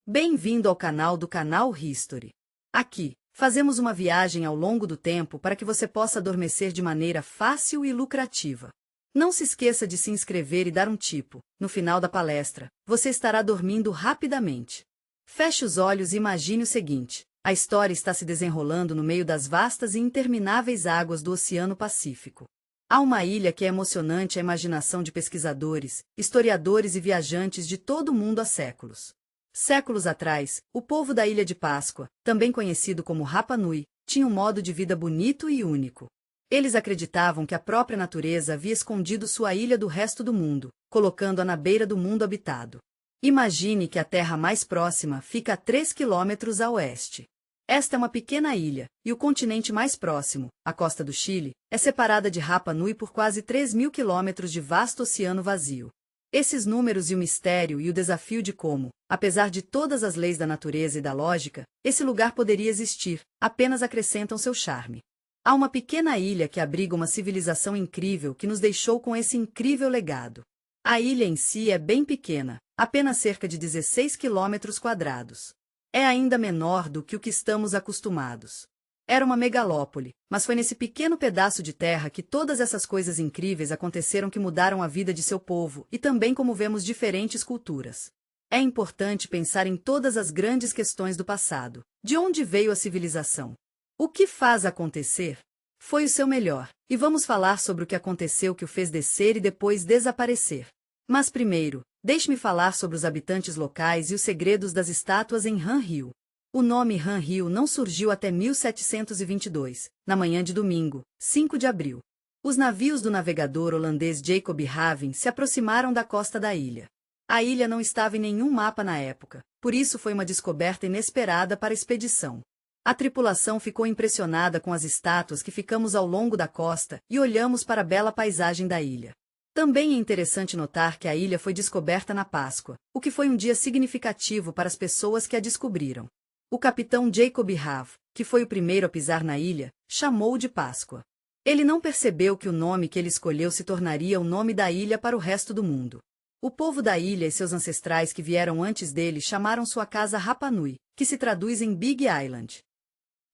Bem-vindo ao canal do Canal History. Aqui, fazemos uma viagem ao longo do tempo para que você possa adormecer de maneira fácil e lucrativa. Não se esqueça de se inscrever e dar um tipo. No final da palestra, você estará dormindo rapidamente. Feche os olhos e imagine o seguinte: a história está se desenrolando no meio das vastas e intermináveis águas do Oceano Pacífico. Há uma ilha que é emocionante à imaginação de pesquisadores, historiadores e viajantes de todo o mundo há séculos. Séculos atrás, o povo da Ilha de Páscoa, também conhecido como Rapa Nui, tinha um modo de vida bonito e único. Eles acreditavam que a própria natureza havia escondido sua ilha do resto do mundo, colocando-a na beira do mundo habitado. Imagine que a terra mais próxima fica a 3 quilômetros a oeste. Esta é uma pequena ilha, e o continente mais próximo, a costa do Chile, é separada de Rapa Nui por quase 3.000 quilômetros de vasto oceano vazio. Esses números e o mistério e o desafio de como, apesar de todas as leis da natureza e da lógica, esse lugar poderia existir, apenas acrescentam seu charme. Há uma pequena ilha que abriga uma civilização incrível que nos deixou com esse incrível legado. A ilha em si é bem pequena, apenas cerca de 16 quilômetros quadrados. É ainda menor do que o que estamos acostumados. Era uma megalópole, mas foi nesse pequeno pedaço de terra que todas essas coisas incríveis aconteceram que mudaram a vida de seu povo e também como vemos diferentes culturas. É importante pensar em todas as grandes questões do passado. De onde veio a civilização? O que faz acontecer? Foi o seu melhor, e vamos falar sobre o que aconteceu que o fez descer e depois desaparecer. Mas primeiro, deixe-me falar sobre os habitantes locais e os segredos das estátuas em Han Rio. O nome Han Rio não surgiu até 1722, na manhã de domingo, 5 de abril. Os navios do navegador holandês Jacob Haven se aproximaram da costa da ilha. A ilha não estava em nenhum mapa na época, por isso foi uma descoberta inesperada para a expedição. A tripulação ficou impressionada com as estátuas que ficamos ao longo da costa e olhamos para a bela paisagem da ilha. Também é interessante notar que a ilha foi descoberta na Páscoa, o que foi um dia significativo para as pessoas que a descobriram. O capitão Jacob Have, que foi o primeiro a pisar na ilha, chamou-o de Páscoa. Ele não percebeu que o nome que ele escolheu se tornaria o nome da ilha para o resto do mundo. O povo da ilha e seus ancestrais que vieram antes dele chamaram sua casa Rapa Nui, que se traduz em Big Island.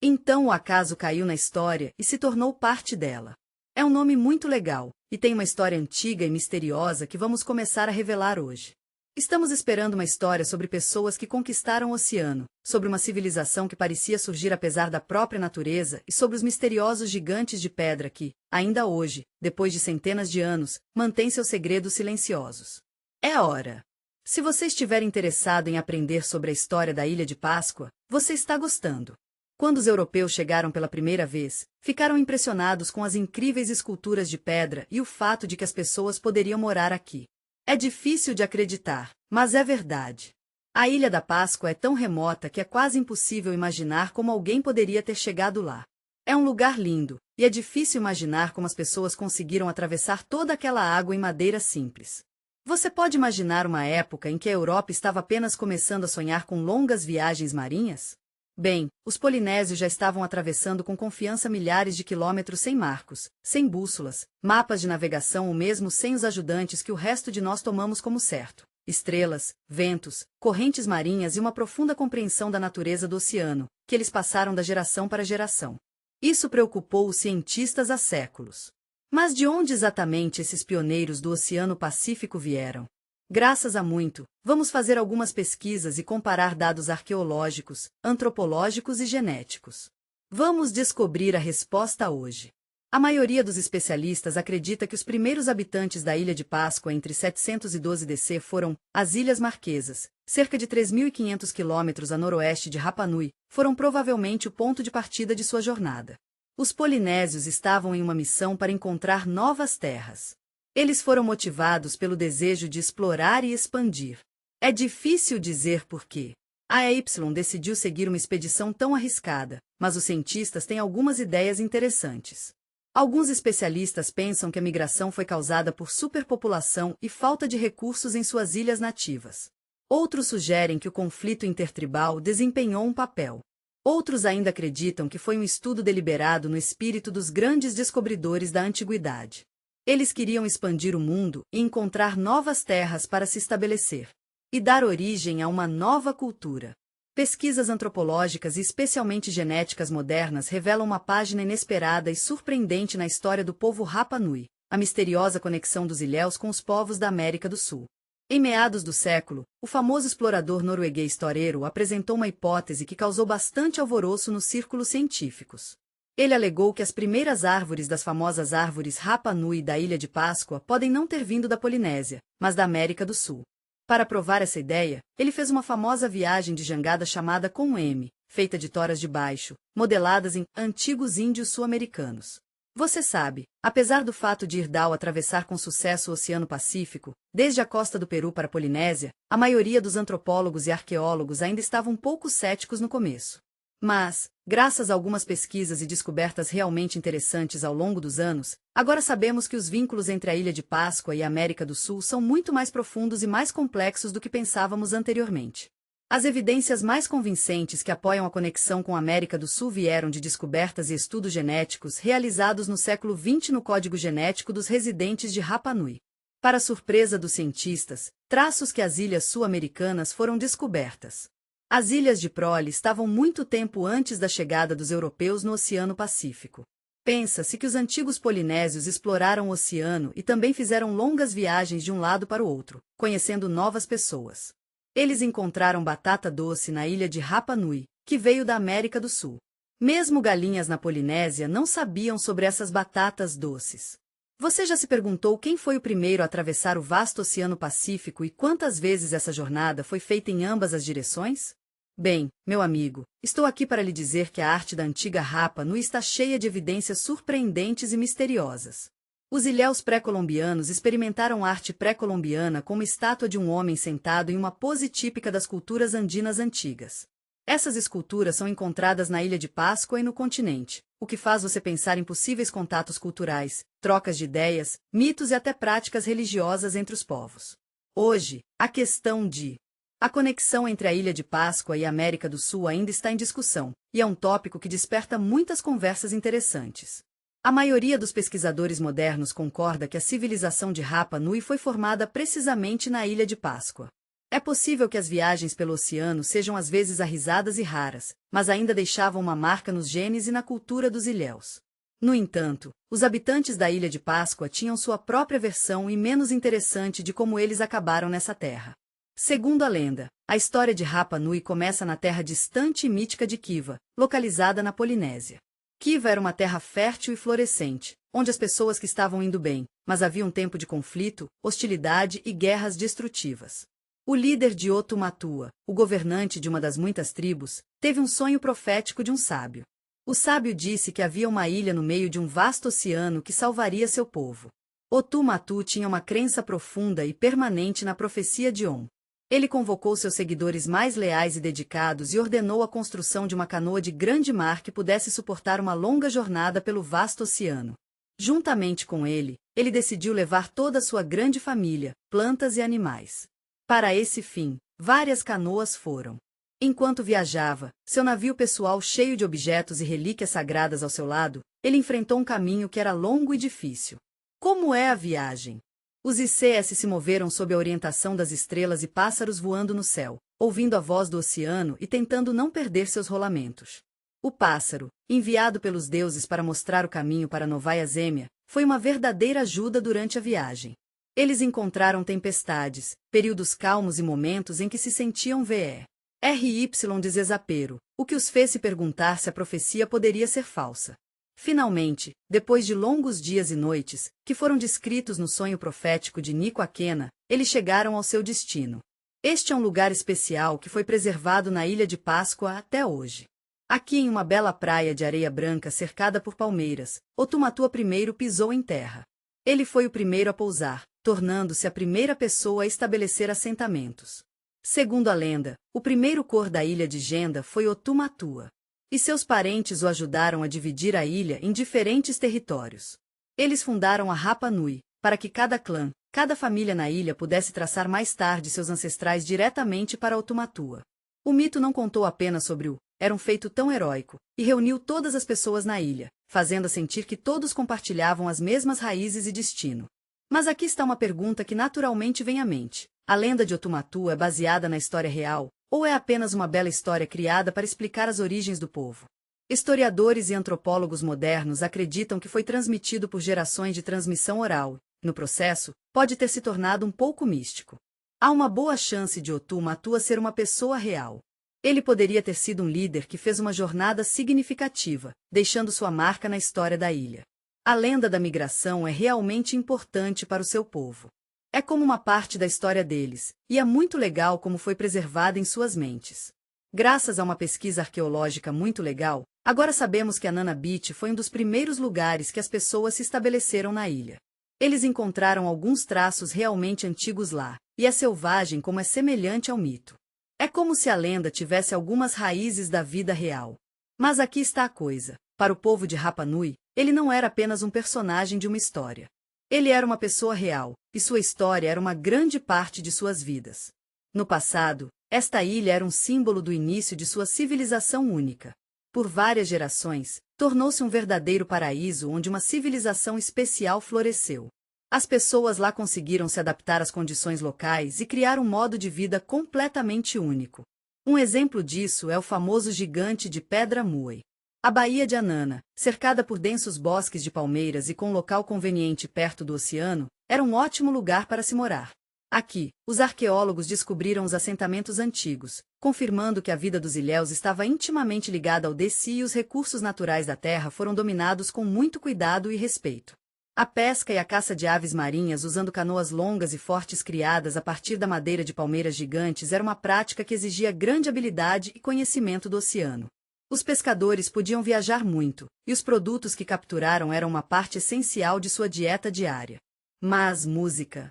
Então o acaso caiu na história e se tornou parte dela. É um nome muito legal, e tem uma história antiga e misteriosa que vamos começar a revelar hoje. Estamos esperando uma história sobre pessoas que conquistaram o oceano, sobre uma civilização que parecia surgir apesar da própria natureza e sobre os misteriosos gigantes de pedra que, ainda hoje, depois de centenas de anos, mantêm seus segredos silenciosos. É hora! Se você estiver interessado em aprender sobre a história da Ilha de Páscoa, você está gostando. Quando os europeus chegaram pela primeira vez, ficaram impressionados com as incríveis esculturas de pedra e o fato de que as pessoas poderiam morar aqui. É difícil de acreditar, mas é verdade. A Ilha da Páscoa é tão remota que é quase impossível imaginar como alguém poderia ter chegado lá. É um lugar lindo, e é difícil imaginar como as pessoas conseguiram atravessar toda aquela água em madeira simples. Você pode imaginar uma época em que a Europa estava apenas começando a sonhar com longas viagens marinhas? Bem, os polinésios já estavam atravessando com confiança milhares de quilômetros sem marcos, sem bússolas, mapas de navegação ou mesmo sem os ajudantes que o resto de nós tomamos como certo. Estrelas, ventos, correntes marinhas e uma profunda compreensão da natureza do oceano, que eles passaram da geração para geração. Isso preocupou os cientistas há séculos. Mas de onde exatamente esses pioneiros do Oceano Pacífico vieram? Graças a muito, vamos fazer algumas pesquisas e comparar dados arqueológicos, antropológicos e genéticos. Vamos descobrir a resposta hoje. A maioria dos especialistas acredita que os primeiros habitantes da Ilha de Páscoa entre 712 DC foram as Ilhas Marquesas, cerca de 3.500 quilômetros a noroeste de Rapa Nui, foram provavelmente o ponto de partida de sua jornada. Os polinésios estavam em uma missão para encontrar novas terras. Eles foram motivados pelo desejo de explorar e expandir. É difícil dizer por quê. A EY decidiu seguir uma expedição tão arriscada, mas os cientistas têm algumas ideias interessantes. Alguns especialistas pensam que a migração foi causada por superpopulação e falta de recursos em suas ilhas nativas. Outros sugerem que o conflito intertribal desempenhou um papel. Outros ainda acreditam que foi um estudo deliberado no espírito dos grandes descobridores da antiguidade. Eles queriam expandir o mundo e encontrar novas terras para se estabelecer. e dar origem a uma nova cultura. Pesquisas antropológicas e especialmente genéticas modernas revelam uma página inesperada e surpreendente na história do povo Rapa Nui, a misteriosa conexão dos ilhéus com os povos da América do Sul. Em meados do século, o famoso explorador norueguês Torero apresentou uma hipótese que causou bastante alvoroço nos círculos científicos. Ele alegou que as primeiras árvores das famosas árvores Rapa Nui da Ilha de Páscoa podem não ter vindo da Polinésia, mas da América do Sul. Para provar essa ideia, ele fez uma famosa viagem de jangada chamada com M, feita de toras de baixo, modeladas em antigos índios sul-americanos. Você sabe, apesar do fato de Irdal atravessar com sucesso o Oceano Pacífico, desde a costa do Peru para a Polinésia, a maioria dos antropólogos e arqueólogos ainda estavam um pouco céticos no começo. Mas, graças a algumas pesquisas e descobertas realmente interessantes ao longo dos anos, agora sabemos que os vínculos entre a Ilha de Páscoa e a América do Sul são muito mais profundos e mais complexos do que pensávamos anteriormente. As evidências mais convincentes que apoiam a conexão com a América do Sul vieram de descobertas e estudos genéticos realizados no século XX no código genético dos residentes de Rapa Nui. Para surpresa dos cientistas, traços que as ilhas sul-americanas foram descobertas. As ilhas de prole estavam muito tempo antes da chegada dos europeus no Oceano Pacífico. Pensa-se que os antigos polinésios exploraram o oceano e também fizeram longas viagens de um lado para o outro, conhecendo novas pessoas. Eles encontraram batata doce na ilha de Rapa Nui, que veio da América do Sul. Mesmo galinhas na Polinésia não sabiam sobre essas batatas doces. Você já se perguntou quem foi o primeiro a atravessar o vasto Oceano Pacífico e quantas vezes essa jornada foi feita em ambas as direções? Bem, meu amigo, estou aqui para lhe dizer que a arte da antiga Rapa Nui está cheia de evidências surpreendentes e misteriosas. Os ilhéus pré-colombianos experimentaram arte pré-colombiana como estátua de um homem sentado em uma pose típica das culturas andinas antigas. Essas esculturas são encontradas na Ilha de Páscoa e no continente, o que faz você pensar em possíveis contatos culturais, trocas de ideias, mitos e até práticas religiosas entre os povos. Hoje, a conexão entre a Ilha de Páscoa e a América do Sul ainda está em discussão, e é um tópico que desperta muitas conversas interessantes. A maioria dos pesquisadores modernos concorda que a civilização de Rapa Nui foi formada precisamente na Ilha de Páscoa. É possível que as viagens pelo oceano sejam às vezes arriscadas e raras, mas ainda deixavam uma marca nos genes e na cultura dos ilhéus. No entanto, os habitantes da Ilha de Páscoa tinham sua própria versão e menos interessante de como eles acabaram nessa terra. Segundo a lenda, a história de Rapa Nui começa na terra distante e mítica de Kiva, localizada na Polinésia. Kiva era uma terra fértil e florescente, onde as pessoas que estavam indo bem, mas havia um tempo de conflito, hostilidade e guerras destrutivas. O líder de Otumatua, o governante de uma das muitas tribos, teve um sonho profético de um sábio. O sábio disse que havia uma ilha no meio de um vasto oceano que salvaria seu povo. Otumatu tinha uma crença profunda e permanente na profecia de On. Ele convocou seus seguidores mais leais e dedicados e ordenou a construção de uma canoa de grande mar que pudesse suportar uma longa jornada pelo vasto oceano. Juntamente com ele, ele decidiu levar toda a sua grande família, plantas e animais. Para esse fim, várias canoas foram. Enquanto viajava, seu navio pessoal cheio de objetos e relíquias sagradas ao seu lado, ele enfrentou um caminho que era longo e difícil. Como é a viagem? Os ICS se moveram sob a orientação das estrelas e pássaros voando no céu, ouvindo a voz do oceano e tentando não perder seus rolamentos. O pássaro, enviado pelos deuses para mostrar o caminho para Novaya Zemlya, foi uma verdadeira ajuda durante a viagem. Eles encontraram tempestades, períodos calmos e momentos em que se sentiam RY de desespero, o que os fez se perguntar se a profecia poderia ser falsa. Finalmente, depois de longos dias e noites, que foram descritos no sonho profético de Nico Aquena, eles chegaram ao seu destino. Este é um lugar especial que foi preservado na Ilha de Páscoa até hoje. Aqui em uma bela praia de areia branca cercada por palmeiras, Otumatua primeiro pisou em terra. Ele foi o primeiro a pousar, tornando-se a primeira pessoa a estabelecer assentamentos. Segundo a lenda, o primeiro cor da ilha de Genda foi Otumatua. E seus parentes o ajudaram a dividir a ilha em diferentes territórios. Eles fundaram a Rapa Nui, para que cada clã, cada família na ilha pudesse traçar mais tarde seus ancestrais diretamente para Otumatua. O mito não contou apenas sobre era um feito tão heróico, e reuniu todas as pessoas na ilha, fazendo-a sentir que todos compartilhavam as mesmas raízes e destino. Mas aqui está uma pergunta que naturalmente vem à mente. A lenda de Otumatu é baseada na história real, ou é apenas uma bela história criada para explicar as origens do povo? Historiadores e antropólogos modernos acreditam que foi transmitido por gerações de transmissão oral. No processo, pode ter se tornado um pouco místico. Há uma boa chance de Otumatu ser uma pessoa real. Ele poderia ter sido um líder que fez uma jornada significativa, deixando sua marca na história da ilha. A lenda da migração é realmente importante para o seu povo. É como uma parte da história deles, e é muito legal como foi preservada em suas mentes. Graças a uma pesquisa arqueológica muito legal, agora sabemos que a Nana Beach foi um dos primeiros lugares que as pessoas se estabeleceram na ilha. Eles encontraram alguns traços realmente antigos lá, e é selvagem como é semelhante ao mito. É como se a lenda tivesse algumas raízes da vida real. Mas aqui está a coisa. Para o povo de Rapa Nui, ele não era apenas um personagem de uma história. Ele era uma pessoa real, e sua história era uma grande parte de suas vidas. No passado, esta ilha era um símbolo do início de sua civilização única. Por várias gerações, tornou-se um verdadeiro paraíso onde uma civilização especial floresceu. As pessoas lá conseguiram se adaptar às condições locais e criar um modo de vida completamente único. Um exemplo disso é o famoso gigante de pedra Muay. A Baía de Anana, cercada por densos bosques de palmeiras e com um local conveniente perto do oceano, era um ótimo lugar para se morar. Aqui, os arqueólogos descobriram os assentamentos antigos, confirmando que a vida dos ilhéus estava intimamente ligada ao Desi e os recursos naturais da terra foram dominados com muito cuidado e respeito. A pesca e a caça de aves marinhas usando canoas longas e fortes criadas a partir da madeira de palmeiras gigantes era uma prática que exigia grande habilidade e conhecimento do oceano. Os pescadores podiam viajar muito, e os produtos que capturaram eram uma parte essencial de sua dieta diária. Mas música.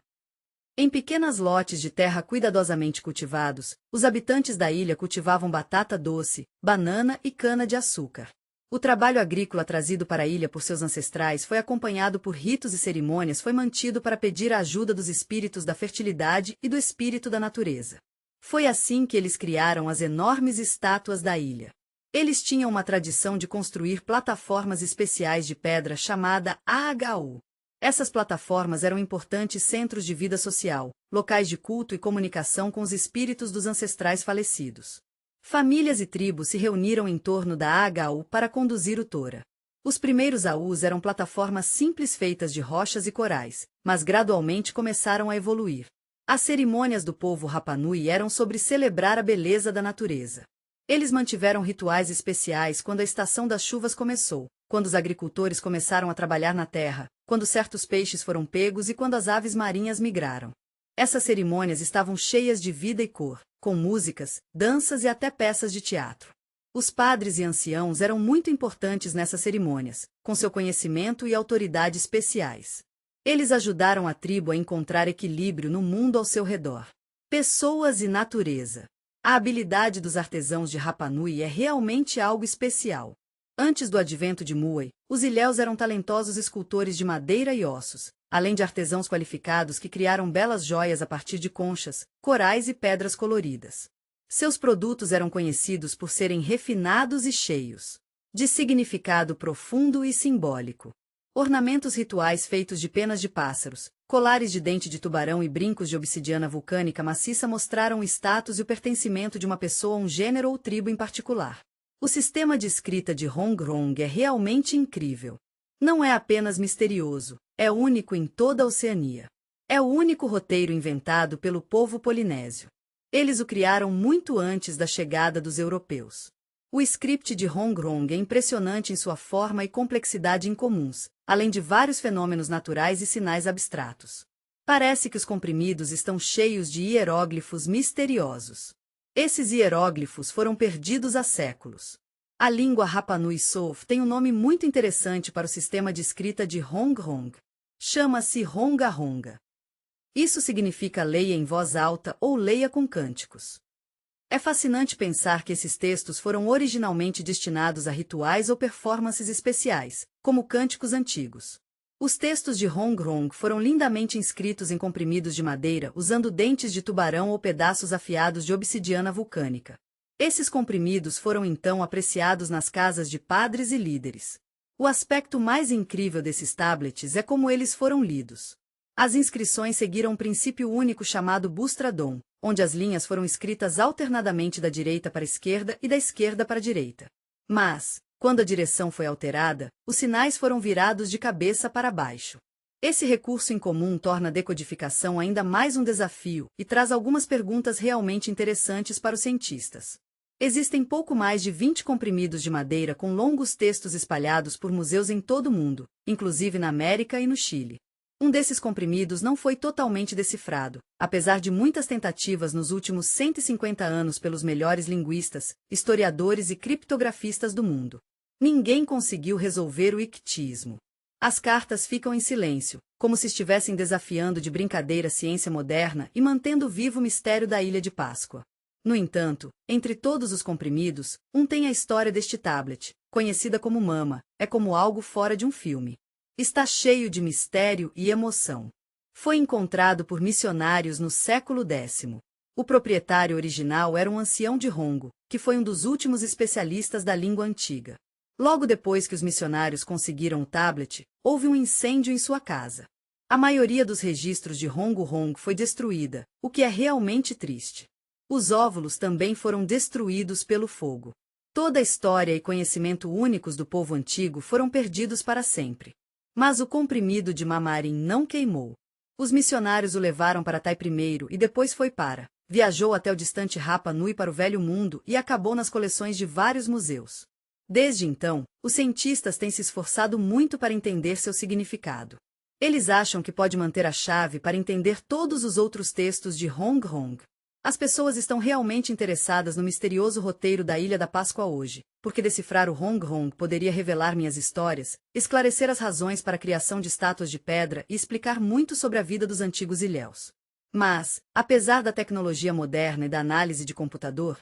Em pequenas lotes de terra cuidadosamente cultivados, os habitantes da ilha cultivavam batata doce, banana e cana-de-açúcar. O trabalho agrícola trazido para a ilha por seus ancestrais foi acompanhado por ritos e cerimônias foi mantido para pedir a ajuda dos espíritos da fertilidade e do espírito da natureza. Foi assim que eles criaram as enormes estátuas da ilha. Eles tinham uma tradição de construir plataformas especiais de pedra chamada AHU. Essas plataformas eram importantes centros de vida social, locais de culto e comunicação com os espíritos dos ancestrais falecidos. Famílias e tribos se reuniram em torno da AHU para conduzir o Tora. Os primeiros AUs eram plataformas simples feitas de rochas e corais, mas gradualmente começaram a evoluir. As cerimônias do povo Rapa Nui eram sobre celebrar a beleza da natureza. Eles mantiveram rituais especiais quando a estação das chuvas começou, quando os agricultores começaram a trabalhar na terra, quando certos peixes foram pegos e quando as aves marinhas migraram. Essas cerimônias estavam cheias de vida e cor, com músicas, danças e até peças de teatro. Os padres e anciãos eram muito importantes nessas cerimônias, com seu conhecimento e autoridade especiais. Eles ajudaram a tribo a encontrar equilíbrio no mundo ao seu redor. Pessoas e natureza. A habilidade dos artesãos de Rapa Nui é realmente algo especial. Antes do advento de Muay, os ilhéus eram talentosos escultores de madeira e ossos, além de artesãos qualificados que criaram belas joias a partir de conchas, corais e pedras coloridas. Seus produtos eram conhecidos por serem refinados e cheios de significado profundo e simbólico. Ornamentos rituais feitos de penas de pássaros, colares de dente de tubarão e brincos de obsidiana vulcânica maciça mostraram o status e o pertencimento de uma pessoa a um gênero ou tribo em particular. O sistema de escrita de Rongrong é realmente incrível. Não é apenas misterioso, é único em toda a Oceania. É o único roteiro inventado pelo povo polinésio. Eles o criaram muito antes da chegada dos europeus. O script de Rongrong é impressionante em sua forma e complexidade incomuns, além de vários fenômenos naturais e sinais abstratos. Parece que os comprimidos estão cheios de hieróglifos misteriosos. Esses hieróglifos foram perdidos há séculos. A língua Rapa Nui Sof tem um nome muito interessante para o sistema de escrita de Rongrong. Chama-se Ronga-Ronga. Isso significa leia em voz alta ou leia com cânticos. É fascinante pensar que esses textos foram originalmente destinados a rituais ou performances especiais, como cânticos antigos. Os textos de Rongrong foram lindamente inscritos em comprimidos de madeira usando dentes de tubarão ou pedaços afiados de obsidiana vulcânica. Esses comprimidos foram então apreciados nas casas de padres e líderes. O aspecto mais incrível desses tablets é como eles foram lidos. As inscrições seguiram um princípio único chamado bustradom, onde as linhas foram escritas alternadamente da direita para a esquerda e da esquerda para a direita. Mas, quando a direção foi alterada, os sinais foram virados de cabeça para baixo. Esse recurso incomum torna a decodificação ainda mais um desafio e traz algumas perguntas realmente interessantes para os cientistas. Existem pouco mais de 20 comprimidos de madeira com longos textos espalhados por museus em todo o mundo, inclusive na América e no Chile. Um desses comprimidos não foi totalmente decifrado, apesar de muitas tentativas nos últimos 150 anos pelos melhores linguistas, historiadores e criptografistas do mundo. Ninguém conseguiu resolver o ictismo. As cartas ficam em silêncio, como se estivessem desafiando de brincadeira a ciência moderna e mantendo vivo o mistério da Ilha de Páscoa. No entanto, entre todos os comprimidos, um tem a história deste tablet, conhecida como Mama, é como algo fora de um filme. Está cheio de mistério e emoção. Foi encontrado por missionários no século X. O proprietário original era um ancião de Hongo, que foi um dos últimos especialistas da língua antiga. Logo depois que os missionários conseguiram o tablet, houve um incêndio em sua casa. A maioria dos registros de Hongo Hong foi destruída, o que é realmente triste. Os óvulos também foram destruídos pelo fogo. Toda a história e conhecimento únicos do povo antigo foram perdidos para sempre. Mas o comprimido de Mamarin não queimou. Os missionários o levaram para Tai primeiro e depois viajou até o distante Rapa Nui para o Velho Mundo e acabou nas coleções de vários museus. Desde então, os cientistas têm se esforçado muito para entender seu significado. Eles acham que pode manter a chave para entender todos os outros textos de Hong Hong. As pessoas estão realmente interessadas no misterioso roteiro da Ilha da Páscoa hoje, porque decifrar o Hong Hong poderia revelar minhas histórias, esclarecer as razões para a criação de estátuas de pedra e explicar muito sobre a vida dos antigos ilhéus. Mas, apesar da tecnologia moderna e da análise de computador,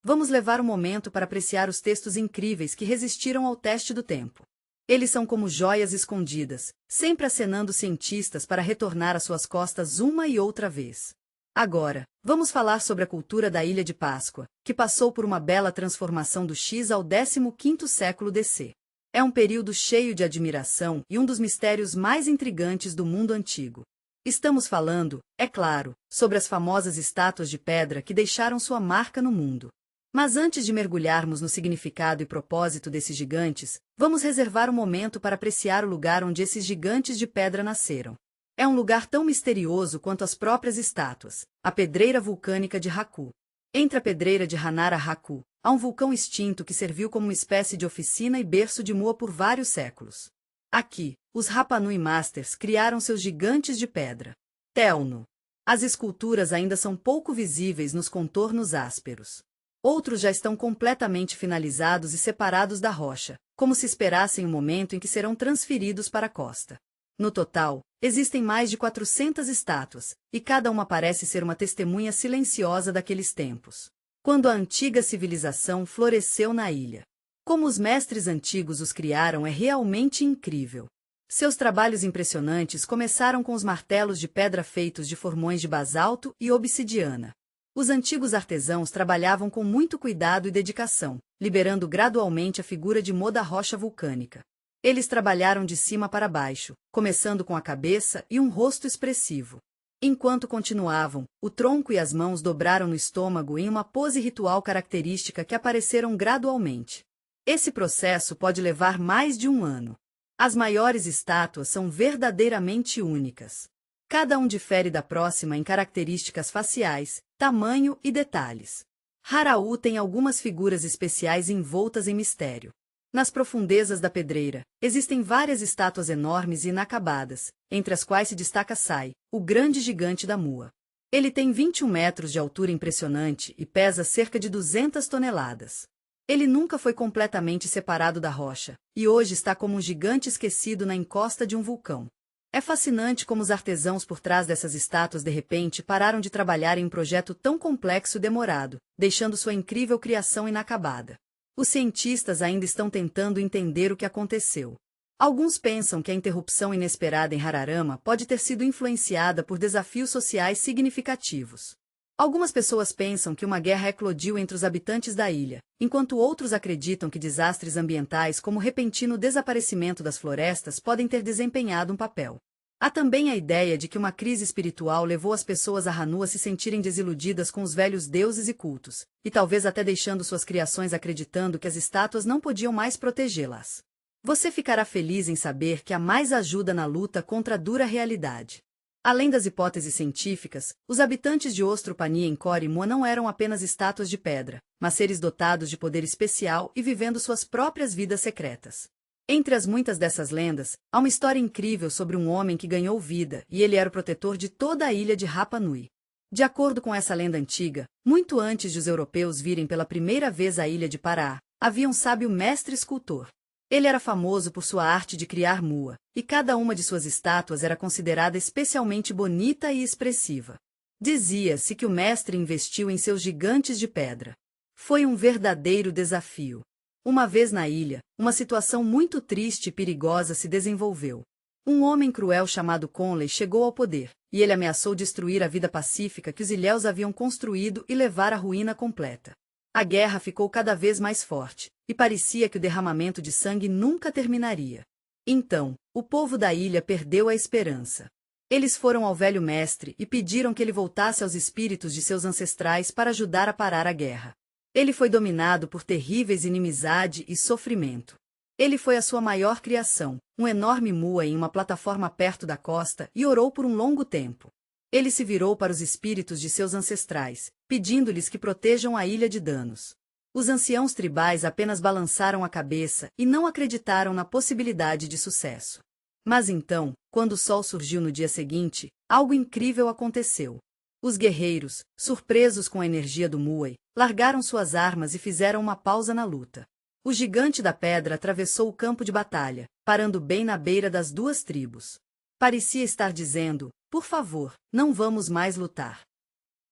vamos levar um momento para apreciar os textos incríveis que resistiram ao teste do tempo. Eles são como joias escondidas, sempre acenando cientistas para retornar às suas costas uma e outra vez. Agora, vamos falar sobre a cultura da Ilha de Páscoa, que passou por uma bela transformação do X ao 15º século DC. É um período cheio de admiração e um dos mistérios mais intrigantes do mundo antigo. Estamos falando, é claro, sobre as famosas estátuas de pedra que deixaram sua marca no mundo. Mas antes de mergulharmos no significado e propósito desses gigantes, vamos reservar um momento para apreciar o lugar onde esses gigantes de pedra nasceram. É um lugar tão misterioso quanto as próprias estátuas, a pedreira vulcânica de Haku. Entre a pedreira de Hanara-Haku, há um vulcão extinto que serviu como uma espécie de oficina e berço de Mua por vários séculos. Aqui, os Rapa Nui Masters criaram seus gigantes de pedra. Telno. As esculturas ainda são pouco visíveis nos contornos ásperos. Outros já estão completamente finalizados e separados da rocha, como se esperassem o momento em que serão transferidos para a costa. No total, existem mais de 400 estátuas, e cada uma parece ser uma testemunha silenciosa daqueles tempos, quando a antiga civilização floresceu na ilha. Como os mestres antigos os criaram é realmente incrível. Seus trabalhos impressionantes começaram com os martelos de pedra feitos de formões de basalto e obsidiana. Os antigos artesãos trabalhavam com muito cuidado e dedicação, liberando gradualmente a figura de Mo da rocha vulcânica. Eles trabalharam de cima para baixo, começando com a cabeça e um rosto expressivo. Enquanto continuavam, o tronco e as mãos dobraram no estômago em uma pose ritual característica que apareceram gradualmente. Esse processo pode levar mais de um ano. As maiores estátuas são verdadeiramente únicas. Cada um difere da próxima em características faciais, tamanho e detalhes. Haraú tem algumas figuras especiais envoltas em mistério. Nas profundezas da pedreira, existem várias estátuas enormes e inacabadas, entre as quais se destaca Sai, o grande gigante da Mua. Ele tem 21 metros de altura impressionante e pesa cerca de 200 toneladas. Ele nunca foi completamente separado da rocha, e hoje está como um gigante esquecido na encosta de um vulcão. É fascinante como os artesãos por trás dessas estátuas de repente pararam de trabalhar em um projeto tão complexo e demorado, deixando sua incrível criação inacabada. Os cientistas ainda estão tentando entender o que aconteceu. Alguns pensam que a interrupção inesperada em Hararama pode ter sido influenciada por desafios sociais significativos. Algumas pessoas pensam que uma guerra eclodiu entre os habitantes da ilha, enquanto outros acreditam que desastres ambientais como o repentino desaparecimento das florestas podem ter desempenhado um papel. Há também a ideia de que uma crise espiritual levou as pessoas a Hanu a se sentirem desiludidas com os velhos deuses e cultos, e talvez até deixando suas criações acreditando que as estátuas não podiam mais protegê-las. Você ficará feliz em saber que há mais ajuda na luta contra a dura realidade. Além das hipóteses científicas, os habitantes de Ostrupani em Corimo não eram apenas estátuas de pedra, mas seres dotados de poder especial e vivendo suas próprias vidas secretas. Entre as muitas dessas lendas, há uma história incrível sobre um homem que ganhou vida, e ele era o protetor de toda a ilha de Rapa Nui. De acordo com essa lenda antiga, muito antes de os europeus virem pela primeira vez a ilha de Pará, havia um sábio mestre escultor. Ele era famoso por sua arte de criar mua, e cada uma de suas estátuas era considerada especialmente bonita e expressiva. Dizia-se que o mestre investiu em seus gigantes de pedra. Foi um verdadeiro desafio. Uma vez na ilha, uma situação muito triste e perigosa se desenvolveu. Um homem cruel chamado Conley chegou ao poder, e ele ameaçou destruir a vida pacífica que os ilhéus haviam construído e levar à ruína completa. A guerra ficou cada vez mais forte, e parecia que o derramamento de sangue nunca terminaria. Então, o povo da ilha perdeu a esperança. Eles foram ao velho mestre e pediram que ele voltasse aos espíritos de seus ancestrais para ajudar a parar a guerra. Ele foi dominado por terríveis inimizade e sofrimento. Ele foi a sua maior criação, um enorme mua em uma plataforma perto da costa, e orou por um longo tempo. Ele se virou para os espíritos de seus ancestrais, pedindo-lhes que protejam a ilha de danos. Os anciãos tribais apenas balançaram a cabeça e não acreditaram na possibilidade de sucesso. Mas então, quando o sol surgiu no dia seguinte, algo incrível aconteceu. Os guerreiros, surpresos com a energia do Muay, largaram suas armas e fizeram uma pausa na luta. O gigante da pedra atravessou o campo de batalha, parando bem na beira das duas tribos. Parecia estar dizendo: por favor, não vamos mais lutar.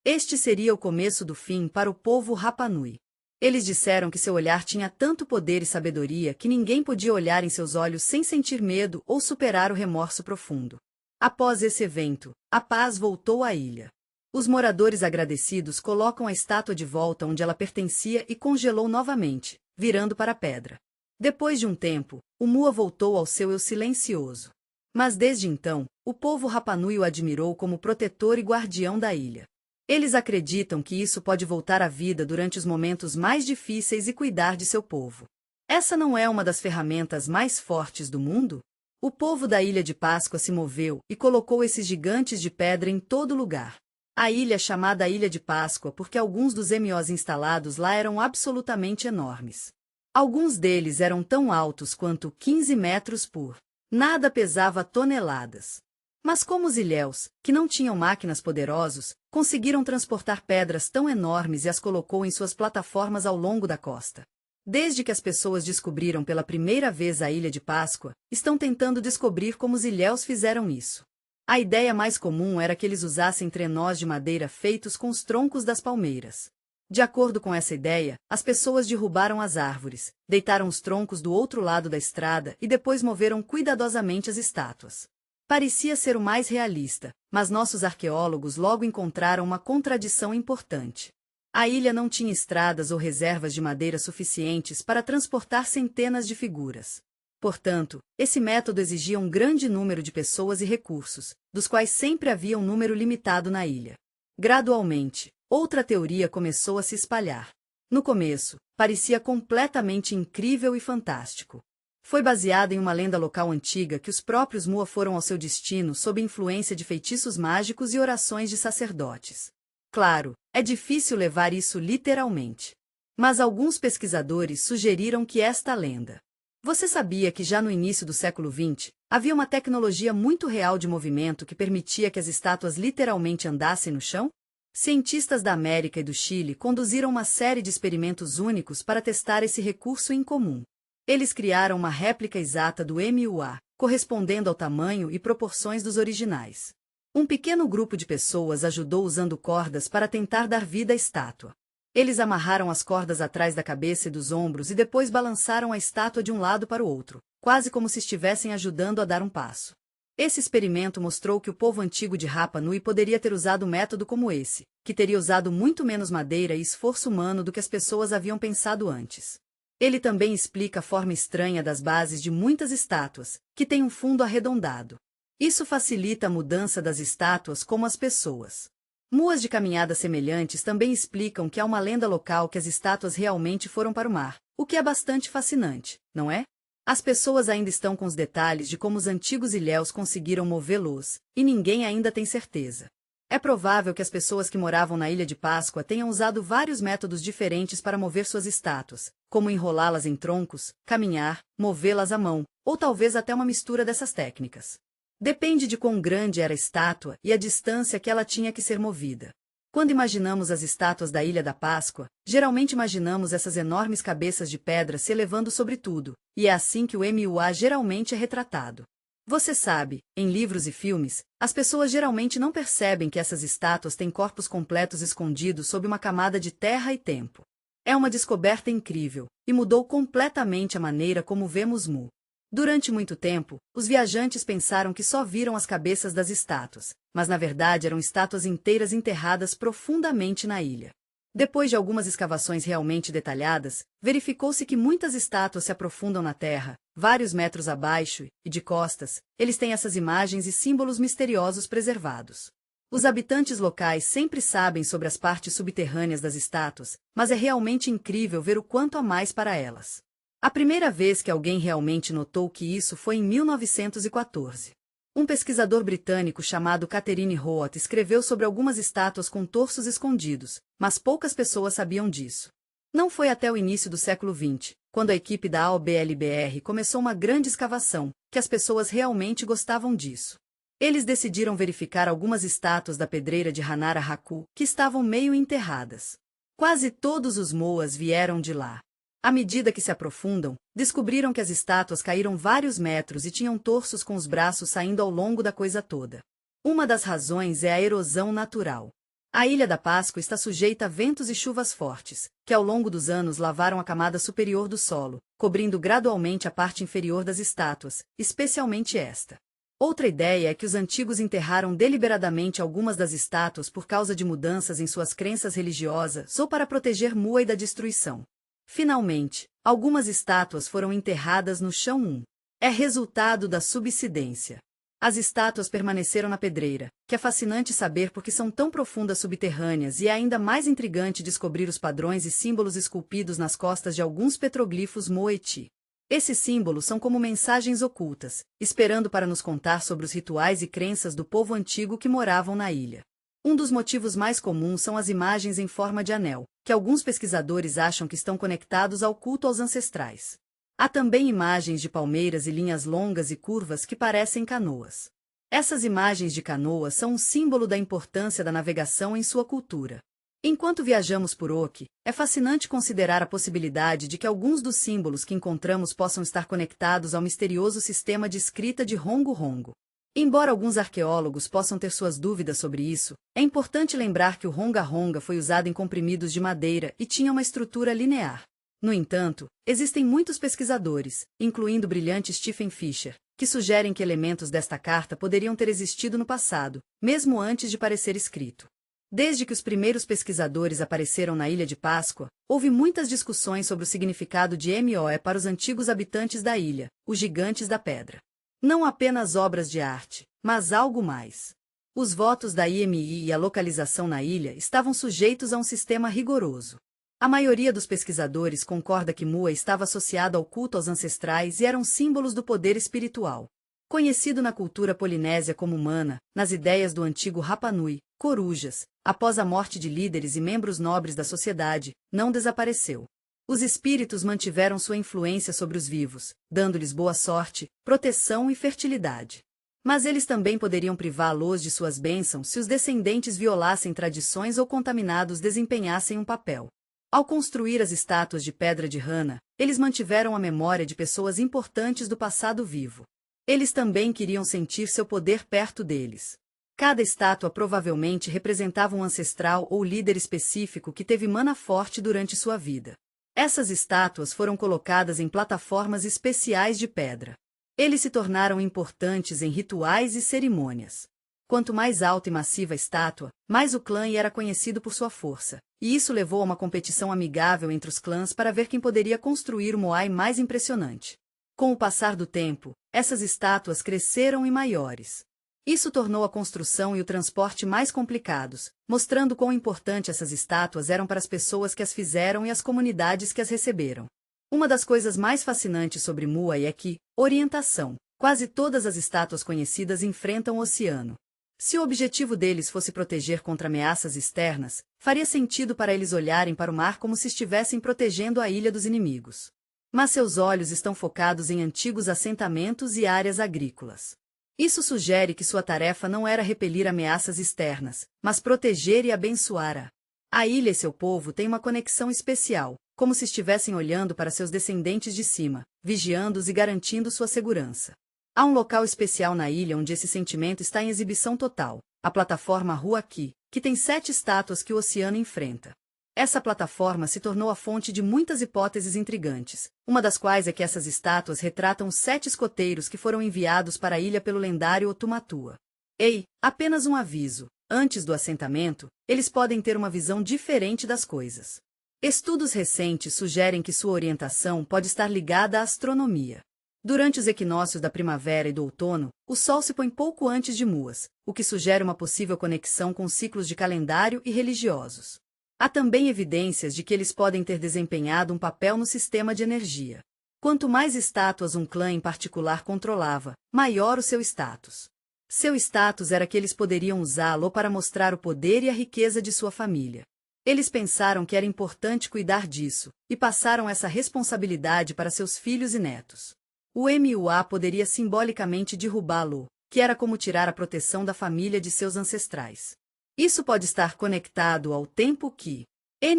Este seria o começo do fim para o povo Rapa Nui. Eles disseram que seu olhar tinha tanto poder e sabedoria que ninguém podia olhar em seus olhos sem sentir medo ou superar o remorso profundo. Após esse evento, a paz voltou à ilha. Os moradores agradecidos colocam a estátua de volta onde ela pertencia e congelou novamente, virando para a pedra. Depois de um tempo, o Mua voltou ao seu eu silencioso. Mas desde então, o povo Rapa Nui o admirou como protetor e guardião da ilha. Eles acreditam que isso pode voltar à vida durante os momentos mais difíceis e cuidar de seu povo. Essa não é uma das ferramentas mais fortes do mundo? O povo da Ilha de Páscoa se moveu e colocou esses gigantes de pedra em todo lugar. A ilha é chamada Ilha de Páscoa porque alguns dos MOs instalados lá eram absolutamente enormes. Alguns deles eram tão altos quanto 15 metros por. Nada pesava toneladas. Mas como os ilhéus, que não tinham máquinas poderosos, conseguiram transportar pedras tão enormes e as colocou em suas plataformas ao longo da costa. Desde que as pessoas descobriram pela primeira vez a Ilha de Páscoa, estão tentando descobrir como os ilhéus fizeram isso. A ideia mais comum era que eles usassem trenós de madeira feitos com os troncos das palmeiras. De acordo com essa ideia, as pessoas derrubaram as árvores, deitaram os troncos do outro lado da estrada e depois moveram cuidadosamente as estátuas. Parecia ser o mais realista, mas nossos arqueólogos logo encontraram uma contradição importante. A ilha não tinha estradas ou reservas de madeira suficientes para transportar centenas de figuras. Portanto, esse método exigia um grande número de pessoas e recursos, dos quais sempre havia um número limitado na ilha. Gradualmente, outra teoria começou a se espalhar. No começo, parecia completamente incrível e fantástico. Foi baseada em uma lenda local antiga que os próprios Mua foram ao seu destino sob influência de feitiços mágicos e orações de sacerdotes. Claro, é difícil levar isso literalmente. Mas alguns pesquisadores sugeriram que esta lenda. Você sabia que já no início do século XX, havia uma tecnologia muito real de movimento que permitia que as estátuas literalmente andassem no chão? Cientistas da América e do Chile conduziram uma série de experimentos únicos para testar esse recurso incomum. Eles criaram uma réplica exata do MUA, correspondendo ao tamanho e proporções dos originais. Um pequeno grupo de pessoas ajudou usando cordas para tentar dar vida à estátua. Eles amarraram as cordas atrás da cabeça e dos ombros e depois balançaram a estátua de um lado para o outro, quase como se estivessem ajudando a dar um passo. Esse experimento mostrou que o povo antigo de Rapa Nui poderia ter usado um método como esse, que teria usado muito menos madeira e esforço humano do que as pessoas haviam pensado antes. Ele também explica a forma estranha das bases de muitas estátuas, que têm um fundo arredondado. Isso facilita a mudança das estátuas como as pessoas. Muas de caminhada semelhantes também explicam que há uma lenda local que as estátuas realmente foram para o mar, o que é bastante fascinante, não é? As pessoas ainda estão com os detalhes de como os antigos ilhéus conseguiram movê-los, e ninguém ainda tem certeza. É provável que as pessoas que moravam na Ilha de Páscoa tenham usado vários métodos diferentes para mover suas estátuas, como enrolá-las em troncos, caminhar, movê-las à mão, ou talvez até uma mistura dessas técnicas. Depende de quão grande era a estátua e a distância que ela tinha que ser movida. Quando imaginamos as estátuas da Ilha da Páscoa, geralmente imaginamos essas enormes cabeças de pedra se elevando sobre tudo, e é assim que o MUA geralmente é retratado. Você sabe, em livros e filmes, as pessoas geralmente não percebem que essas estátuas têm corpos completos escondidos sob uma camada de terra e tempo. É uma descoberta incrível, e mudou completamente a maneira como vemos Mu. Durante muito tempo, os viajantes pensaram que só viram as cabeças das estátuas, mas na verdade eram estátuas inteiras enterradas profundamente na ilha. Depois de algumas escavações realmente detalhadas, verificou-se que muitas estátuas se aprofundam na terra, vários metros abaixo, e de costas, eles têm essas imagens e símbolos misteriosos preservados. Os habitantes locais sempre sabem sobre as partes subterrâneas das estátuas, mas é realmente incrível ver o quanto há mais para elas. A primeira vez que alguém realmente notou que isso foi em 1914. Um pesquisador britânico chamado Catherine Roth escreveu sobre algumas estátuas com torsos escondidos, mas poucas pessoas sabiam disso. Não foi até o início do século XX, quando a equipe da AOBLBR começou uma grande escavação, que as pessoas realmente gostavam disso. Eles decidiram verificar algumas estátuas da pedreira de Hanara-Haku, que estavam meio enterradas. Quase todos os moas vieram de lá. À medida que se aprofundam, descobriram que as estátuas caíram vários metros e tinham torsos com os braços saindo ao longo da coisa toda. Uma das razões é a erosão natural. A Ilha da Páscoa está sujeita a ventos e chuvas fortes, que ao longo dos anos lavaram a camada superior do solo, cobrindo gradualmente a parte inferior das estátuas, especialmente esta. Outra ideia é que os antigos enterraram deliberadamente algumas das estátuas por causa de mudanças em suas crenças religiosas ou para proteger Muai da destruição. Finalmente, algumas estátuas foram enterradas no chão. É resultado da subsidência. As estátuas permaneceram na pedreira, que é fascinante saber porque são tão profundas subterrâneas e é ainda mais intrigante descobrir os padrões e símbolos esculpidos nas costas de alguns petroglifos Moeti. Esses símbolos são como mensagens ocultas, esperando para nos contar sobre os rituais e crenças do povo antigo que moravam na ilha. Um dos motivos mais comuns são as imagens em forma de anel, que alguns pesquisadores acham que estão conectados ao culto aos ancestrais. Há também imagens de palmeiras e linhas longas e curvas que parecem canoas. Essas imagens de canoas são um símbolo da importância da navegação em sua cultura. Enquanto viajamos por Oki, é fascinante considerar a possibilidade de que alguns dos símbolos que encontramos possam estar conectados ao misterioso sistema de escrita de Rongo Rongo. Embora alguns arqueólogos possam ter suas dúvidas sobre isso, é importante lembrar que o ronga-ronga foi usado em comprimidos de madeira e tinha uma estrutura linear. No entanto, existem muitos pesquisadores, incluindo o brilhante Stephen Fisher, que sugerem que elementos desta carta poderiam ter existido no passado, mesmo antes de parecer escrito. Desde que os primeiros pesquisadores apareceram na Ilha de Páscoa, houve muitas discussões sobre o significado de MOE para os antigos habitantes da ilha, os gigantes da pedra. Não apenas obras de arte, mas algo mais. Os votos da IMI e a localização na ilha estavam sujeitos a um sistema rigoroso. A maioria dos pesquisadores concorda que Mua estava associado ao culto aos ancestrais e eram símbolos do poder espiritual. Conhecido na cultura polinésia como Mana, nas ideias do antigo Rapa Nui, corujas, após a morte de líderes e membros nobres da sociedade, não desapareceu. Os espíritos mantiveram sua influência sobre os vivos, dando-lhes boa sorte, proteção e fertilidade. Mas eles também poderiam privá-los de suas bênçãos se os descendentes violassem tradições ou contaminados desempenhassem um papel. Ao construir as estátuas de pedra de Hana, eles mantiveram a memória de pessoas importantes do passado vivo. Eles também queriam sentir seu poder perto deles. Cada estátua provavelmente representava um ancestral ou líder específico que teve mana forte durante sua vida. Essas estátuas foram colocadas em plataformas especiais de pedra. Eles se tornaram importantes em rituais e cerimônias. Quanto mais alta e massiva a estátua, mais o clã era conhecido por sua força, e isso levou a uma competição amigável entre os clãs para ver quem poderia construir o moai mais impressionante. Com o passar do tempo, essas estátuas cresceram e maiores. Isso tornou a construção e o transporte mais complicados, mostrando quão importante essas estátuas eram para as pessoas que as fizeram e as comunidades que as receberam. Uma das coisas mais fascinantes sobre Muay é que, orientação, quase todas as estátuas conhecidas enfrentam o oceano. Se o objetivo deles fosse proteger contra ameaças externas, faria sentido para eles olharem para o mar como se estivessem protegendo a ilha dos inimigos. Mas seus olhos estão focados em antigos assentamentos e áreas agrícolas. Isso sugere que sua tarefa não era repelir ameaças externas, mas proteger e abençoar a ilha e seu povo têm uma conexão especial, como se estivessem olhando para seus descendentes de cima, vigiando-os e garantindo sua segurança. Há um local especial na ilha onde esse sentimento está em exibição total, a plataforma Rua Ki, que tem 7 estátuas que o oceano enfrenta. Essa plataforma se tornou a fonte de muitas hipóteses intrigantes, uma das quais é que essas estátuas retratam os 7 escoteiros que foram enviados para a ilha pelo lendário Otumatua. Ei, apenas um aviso, antes do assentamento, eles podem ter uma visão diferente das coisas. Estudos recentes sugerem que sua orientação pode estar ligada à astronomia. Durante os equinócios da primavera e do outono, o Sol se põe pouco antes de Muas, o que sugere uma possível conexão com ciclos de calendário e religiosos. Há também evidências de que eles podem ter desempenhado um papel no sistema de energia. Quanto mais estátuas um clã em particular controlava, maior o seu status. Seu status era que eles poderiam usá-lo para mostrar o poder e a riqueza de sua família. Eles pensaram que era importante cuidar disso, e passaram essa responsabilidade para seus filhos e netos. O MUA poderia simbolicamente derrubá-lo, que era como tirar a proteção da família de seus ancestrais. Isso pode estar conectado ao tempo que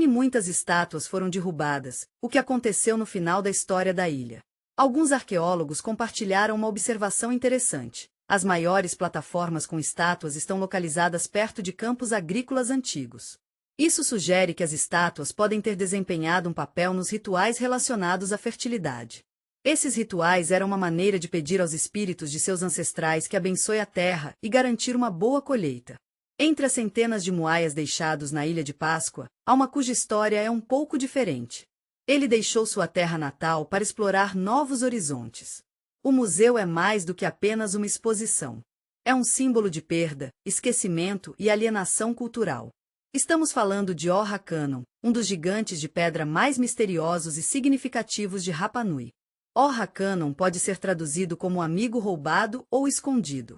muitas estátuas foram derrubadas, o que aconteceu no final da história da ilha. Alguns arqueólogos compartilharam uma observação interessante. As maiores plataformas com estátuas estão localizadas perto de campos agrícolas antigos. Isso sugere que as estátuas podem ter desempenhado um papel nos rituais relacionados à fertilidade. Esses rituais eram uma maneira de pedir aos espíritos de seus ancestrais que abençoe a terra e garantir uma boa colheita. Entre as centenas de muaias deixados na Ilha de Páscoa, há uma cuja história é um pouco diferente. Ele deixou sua terra natal para explorar novos horizontes. O museu é mais do que apenas uma exposição. É um símbolo de perda, esquecimento e alienação cultural. Estamos falando de Orra-Kanon, um dos gigantes de pedra mais misteriosos e significativos de Rapa Nui. Orra-Kanon pode ser traduzido como amigo roubado ou escondido.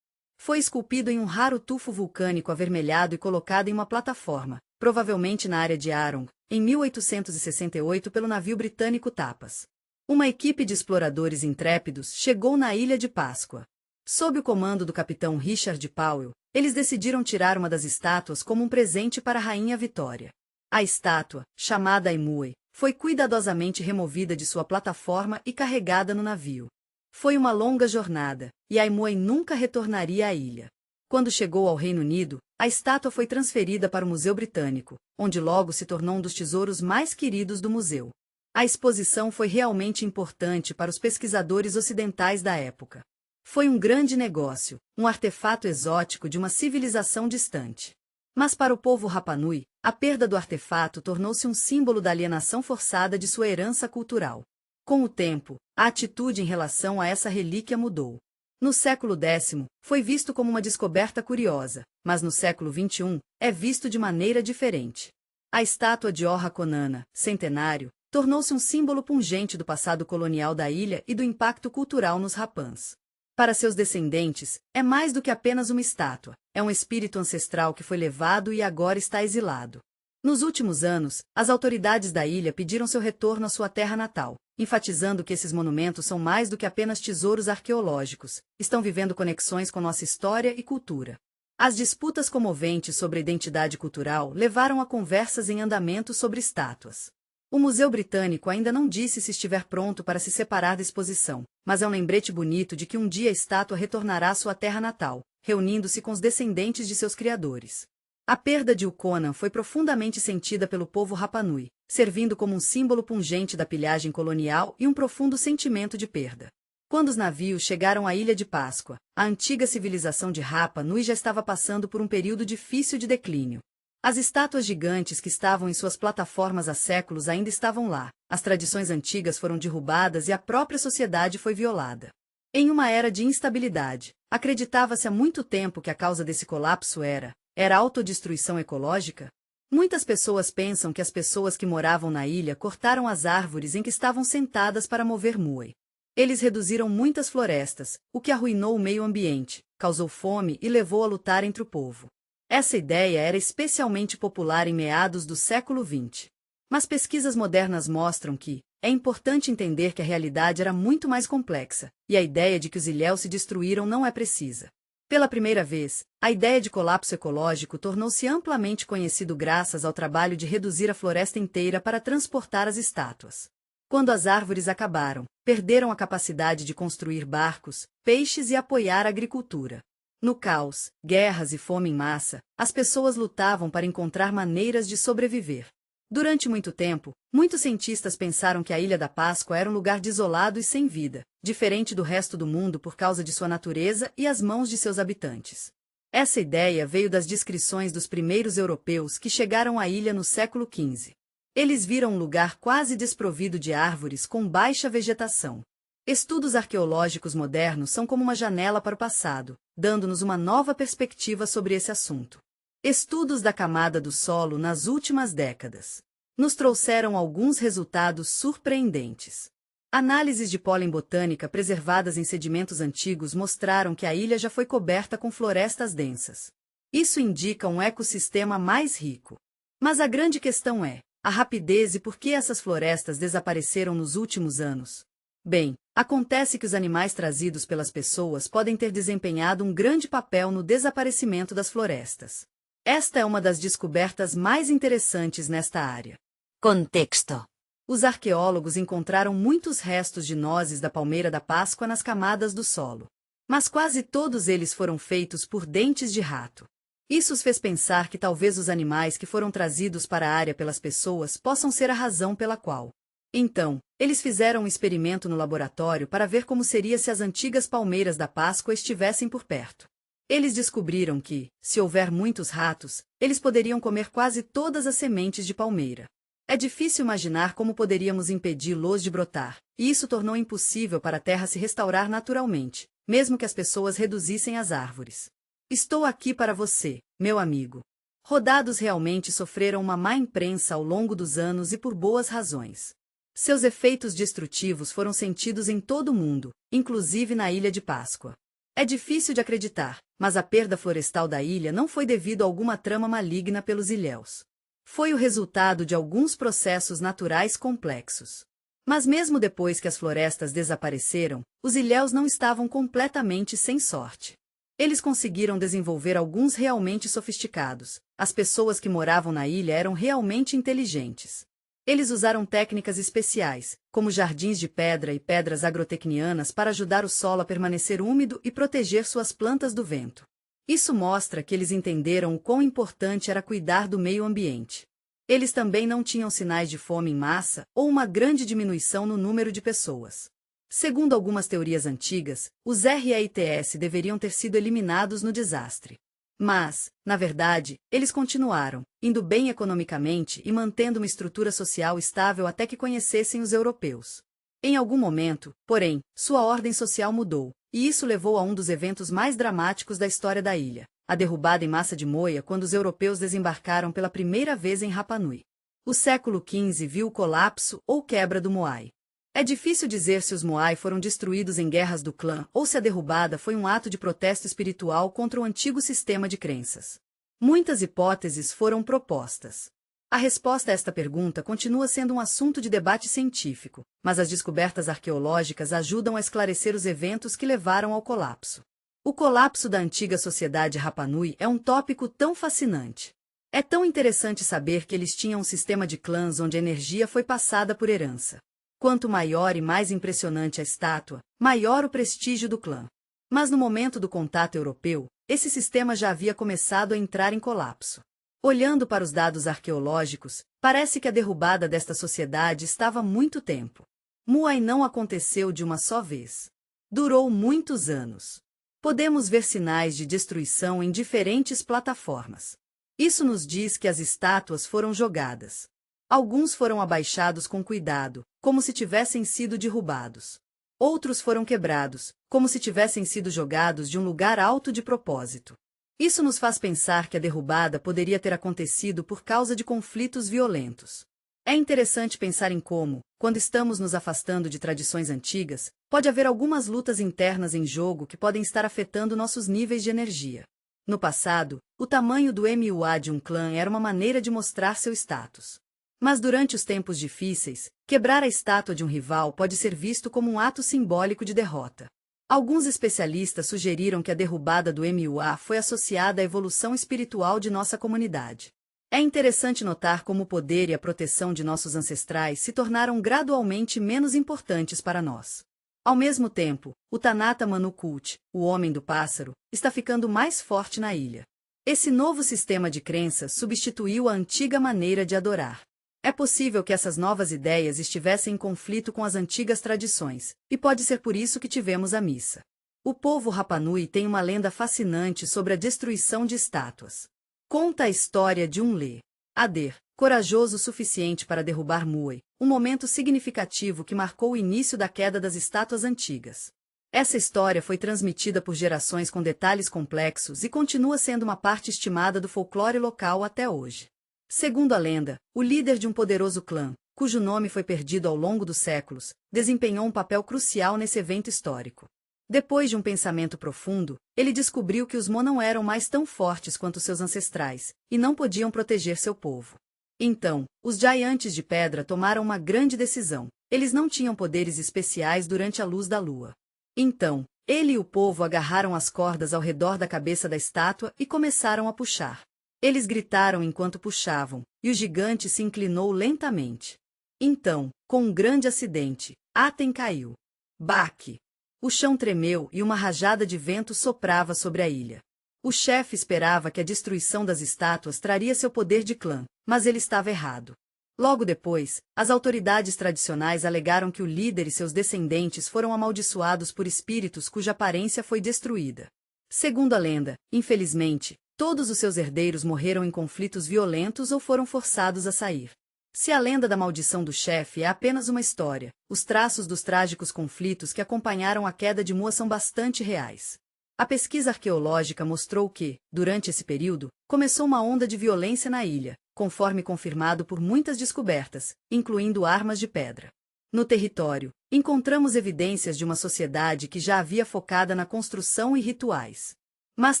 Foi esculpido em um raro tufo vulcânico avermelhado e colocado em uma plataforma, provavelmente na área de Arong, em 1868 pelo navio britânico Tapas. Uma equipe de exploradores intrépidos chegou na Ilha de Páscoa. Sob o comando do capitão Richard Powell, eles decidiram tirar uma das estátuas como um presente para a Rainha Vitória. A estátua, chamada Aimuei, foi cuidadosamente removida de sua plataforma e carregada no navio. Foi uma longa jornada, e Aimuei nunca retornaria à ilha. Quando chegou ao Reino Unido, a estátua foi transferida para o Museu Britânico, onde logo se tornou um dos tesouros mais queridos do museu. A exposição foi realmente importante para os pesquisadores ocidentais da época. Foi um grande negócio, um artefato exótico de uma civilização distante. Mas para o povo Rapa Nui, a perda do artefato tornou-se um símbolo da alienação forçada de sua herança cultural. Com o tempo, a atitude em relação a essa relíquia mudou. No século X, foi visto como uma descoberta curiosa, mas no século XXI, é visto de maneira diferente. A estátua de Orra-Konana, centenário, tornou-se um símbolo pungente do passado colonial da ilha e do impacto cultural nos Rapans. Para seus descendentes, é mais do que apenas uma estátua, é um espírito ancestral que foi levado e agora está exilado. Nos últimos anos, as autoridades da ilha pediram seu retorno à sua terra natal, enfatizando que esses monumentos são mais do que apenas tesouros arqueológicos, estão vivendo conexões com nossa história e cultura. As disputas comoventes sobre a identidade cultural levaram a conversas em andamento sobre estátuas. O Museu Britânico ainda não disse se estiver pronto para se separar da exposição, mas é um lembrete bonito de que um dia a estátua retornará à sua terra natal, reunindo-se com os descendentes de seus criadores. A perda de Uconan foi profundamente sentida pelo povo Rapa Nui, servindo como um símbolo pungente da pilhagem colonial e um profundo sentimento de perda. Quando os navios chegaram à Ilha de Páscoa, a antiga civilização de Rapa Nui já estava passando por um período difícil de declínio. As estátuas gigantes que estavam em suas plataformas há séculos ainda estavam lá, as tradições antigas foram derrubadas e a própria sociedade foi violada. Em uma era de instabilidade, acreditava-se há muito tempo que a causa desse colapso era a autodestruição ecológica? Muitas pessoas pensam que as pessoas que moravam na ilha cortaram as árvores em que estavam sentadas para mover muoi. Eles reduziram muitas florestas, o que arruinou o meio ambiente, causou fome e levou a lutar entre o povo. Essa ideia era especialmente popular em meados do século XX. Mas pesquisas modernas mostram que é importante entender que a realidade era muito mais complexa, e a ideia de que os ilhéus se destruíram não é precisa. Pela primeira vez, a ideia de colapso ecológico tornou-se amplamente conhecido graças ao trabalho de reduzir a floresta inteira para transportar as estátuas. Quando as árvores acabaram, perderam a capacidade de construir barcos, peixes e apoiar a agricultura. No caos, guerras e fome em massa, as pessoas lutavam para encontrar maneiras de sobreviver. Durante muito tempo, muitos cientistas pensaram que a Ilha da Páscoa era um lugar desolado e sem vida, diferente do resto do mundo por causa de sua natureza e as mãos de seus habitantes. Essa ideia veio das descrições dos primeiros europeus que chegaram à ilha no século XV. Eles viram um lugar quase desprovido de árvores com baixa vegetação. Estudos arqueológicos modernos são como uma janela para o passado, dando-nos uma nova perspectiva sobre esse assunto. Estudos da camada do solo nas últimas décadas nos trouxeram alguns resultados surpreendentes. Análises de pólen botânica preservadas em sedimentos antigos mostraram que a ilha já foi coberta com florestas densas. Isso indica um ecossistema mais rico. Mas a grande questão é a rapidez e por que essas florestas desapareceram nos últimos anos. Bem, acontece que os animais trazidos pelas pessoas podem ter desempenhado um grande papel no desaparecimento das florestas. Esta é uma das descobertas mais interessantes nesta área. Contexto. Os arqueólogos encontraram muitos restos de nozes da palmeira da Páscoa nas camadas do solo. Mas quase todos eles foram feitos por dentes de rato. Isso os fez pensar que talvez os animais que foram trazidos para a área pelas pessoas possam ser a razão pela qual. Então, eles fizeram um experimento no laboratório para ver como seria se as antigas palmeiras da Páscoa estivessem por perto. Eles descobriram que, se houver muitos ratos, eles poderiam comer quase todas as sementes de palmeira. É difícil imaginar como poderíamos impedi-los de brotar, e isso tornou impossível para a terra se restaurar naturalmente, mesmo que as pessoas reduzissem as árvores. Estou aqui para você, meu amigo. Rodados realmente sofreram uma má imprensa ao longo dos anos e por boas razões. Seus efeitos destrutivos foram sentidos em todo o mundo, inclusive na Ilha de Páscoa. É difícil de acreditar, mas a perda florestal da ilha não foi devido a alguma trama maligna pelos ilhéus. Foi o resultado de alguns processos naturais complexos. Mas mesmo depois que as florestas desapareceram, os ilhéus não estavam completamente sem sorte. Eles conseguiram desenvolver alguns realmente sofisticados. As pessoas que moravam na ilha eram realmente inteligentes. Eles usaram técnicas especiais, como jardins de pedra e pedras agrotecnianas para ajudar o solo a permanecer úmido e proteger suas plantas do vento. Isso mostra que eles entenderam o quão importante era cuidar do meio ambiente. Eles também não tinham sinais de fome em massa ou uma grande diminuição no número de pessoas. Segundo algumas teorias antigas, os REITs deveriam ter sido eliminados no desastre. Mas, na verdade, eles continuaram, indo bem economicamente e mantendo uma estrutura social estável até que conhecessem os europeus. Em algum momento, porém, sua ordem social mudou, e isso levou a um dos eventos mais dramáticos da história da ilha, a derrubada em massa de Moia quando os europeus desembarcaram pela primeira vez em Rapa Nui. O século XV viu o colapso ou quebra do Moai. É difícil dizer se os Moai foram destruídos em guerras do clã ou se a derrubada foi um ato de protesto espiritual contra o antigo sistema de crenças. Muitas hipóteses foram propostas. A resposta a esta pergunta continua sendo um assunto de debate científico, mas as descobertas arqueológicas ajudam a esclarecer os eventos que levaram ao colapso. O colapso da antiga sociedade Rapa Nui é um tópico tão fascinante. É tão interessante saber que eles tinham um sistema de clãs onde a energia foi passada por herança. Quanto maior e mais impressionante a estátua, maior o prestígio do clã. Mas no momento do contato europeu, esse sistema já havia começado a entrar em colapso. Olhando para os dados arqueológicos, parece que a derrubada desta sociedade estava há muito tempo. Moai não aconteceu de uma só vez. Durou muitos anos. Podemos ver sinais de destruição em diferentes plataformas. Isso nos diz que as estátuas foram jogadas. Alguns foram abaixados com cuidado, como se tivessem sido derrubados. Outros foram quebrados, como se tivessem sido jogados de um lugar alto de propósito. Isso nos faz pensar que a derrubada poderia ter acontecido por causa de conflitos violentos. É interessante pensar em como, quando estamos nos afastando de tradições antigas, pode haver algumas lutas internas em jogo que podem estar afetando nossos níveis de energia. No passado, o tamanho do MUA de um clã era uma maneira de mostrar seu status. Mas durante os tempos difíceis, quebrar a estátua de um rival pode ser visto como um ato simbólico de derrota. Alguns especialistas sugeriram que a derrubada do MUA foi associada à evolução espiritual de nossa comunidade. É interessante notar como o poder e a proteção de nossos ancestrais se tornaram gradualmente menos importantes para nós. Ao mesmo tempo, o Tanata Manu Cult, o Homem do Pássaro, está ficando mais forte na ilha. Esse novo sistema de crenças substituiu a antiga maneira de adorar. É possível que essas novas ideias estivessem em conflito com as antigas tradições, e pode ser por isso que tivemos a missa. O povo Rapa Nui tem uma lenda fascinante sobre a destruição de estátuas. Conta a história de um Lê Ader, corajoso o suficiente para derrubar Muay, um momento significativo que marcou o início da queda das estátuas antigas. Essa história foi transmitida por gerações com detalhes complexos e continua sendo uma parte estimada do folclore local até hoje. Segundo a lenda, o líder de um poderoso clã, cujo nome foi perdido ao longo dos séculos, desempenhou um papel crucial nesse evento histórico. Depois de um pensamento profundo, ele descobriu que os Mo não eram mais tão fortes quanto seus ancestrais, e não podiam proteger seu povo. Então, os Giantes de Pedra tomaram uma grande decisão. Eles não tinham poderes especiais durante a luz da lua. Então, ele e o povo agarraram as cordas ao redor da cabeça da estátua e começaram a puxar. Eles gritaram enquanto puxavam, e o gigante se inclinou lentamente. Então, com um grande acidente, Aten caiu. Baque! O chão tremeu e uma rajada de vento soprava sobre a ilha. O chefe esperava que a destruição das estátuas traria seu poder de clã, mas ele estava errado. Logo depois, as autoridades tradicionais alegaram que o líder e seus descendentes foram amaldiçoados por espíritos cuja aparência foi destruída. Segundo a lenda, infelizmente, todos os seus herdeiros morreram em conflitos violentos ou foram forçados a sair. Se a lenda da maldição do chefe é apenas uma história, os traços dos trágicos conflitos que acompanharam a queda de Mua são bastante reais. A pesquisa arqueológica mostrou que, durante esse período, começou uma onda de violência na ilha, conforme confirmado por muitas descobertas, incluindo armas de pedra. No território, encontramos evidências de uma sociedade que já havia focada na construção e rituais. Mas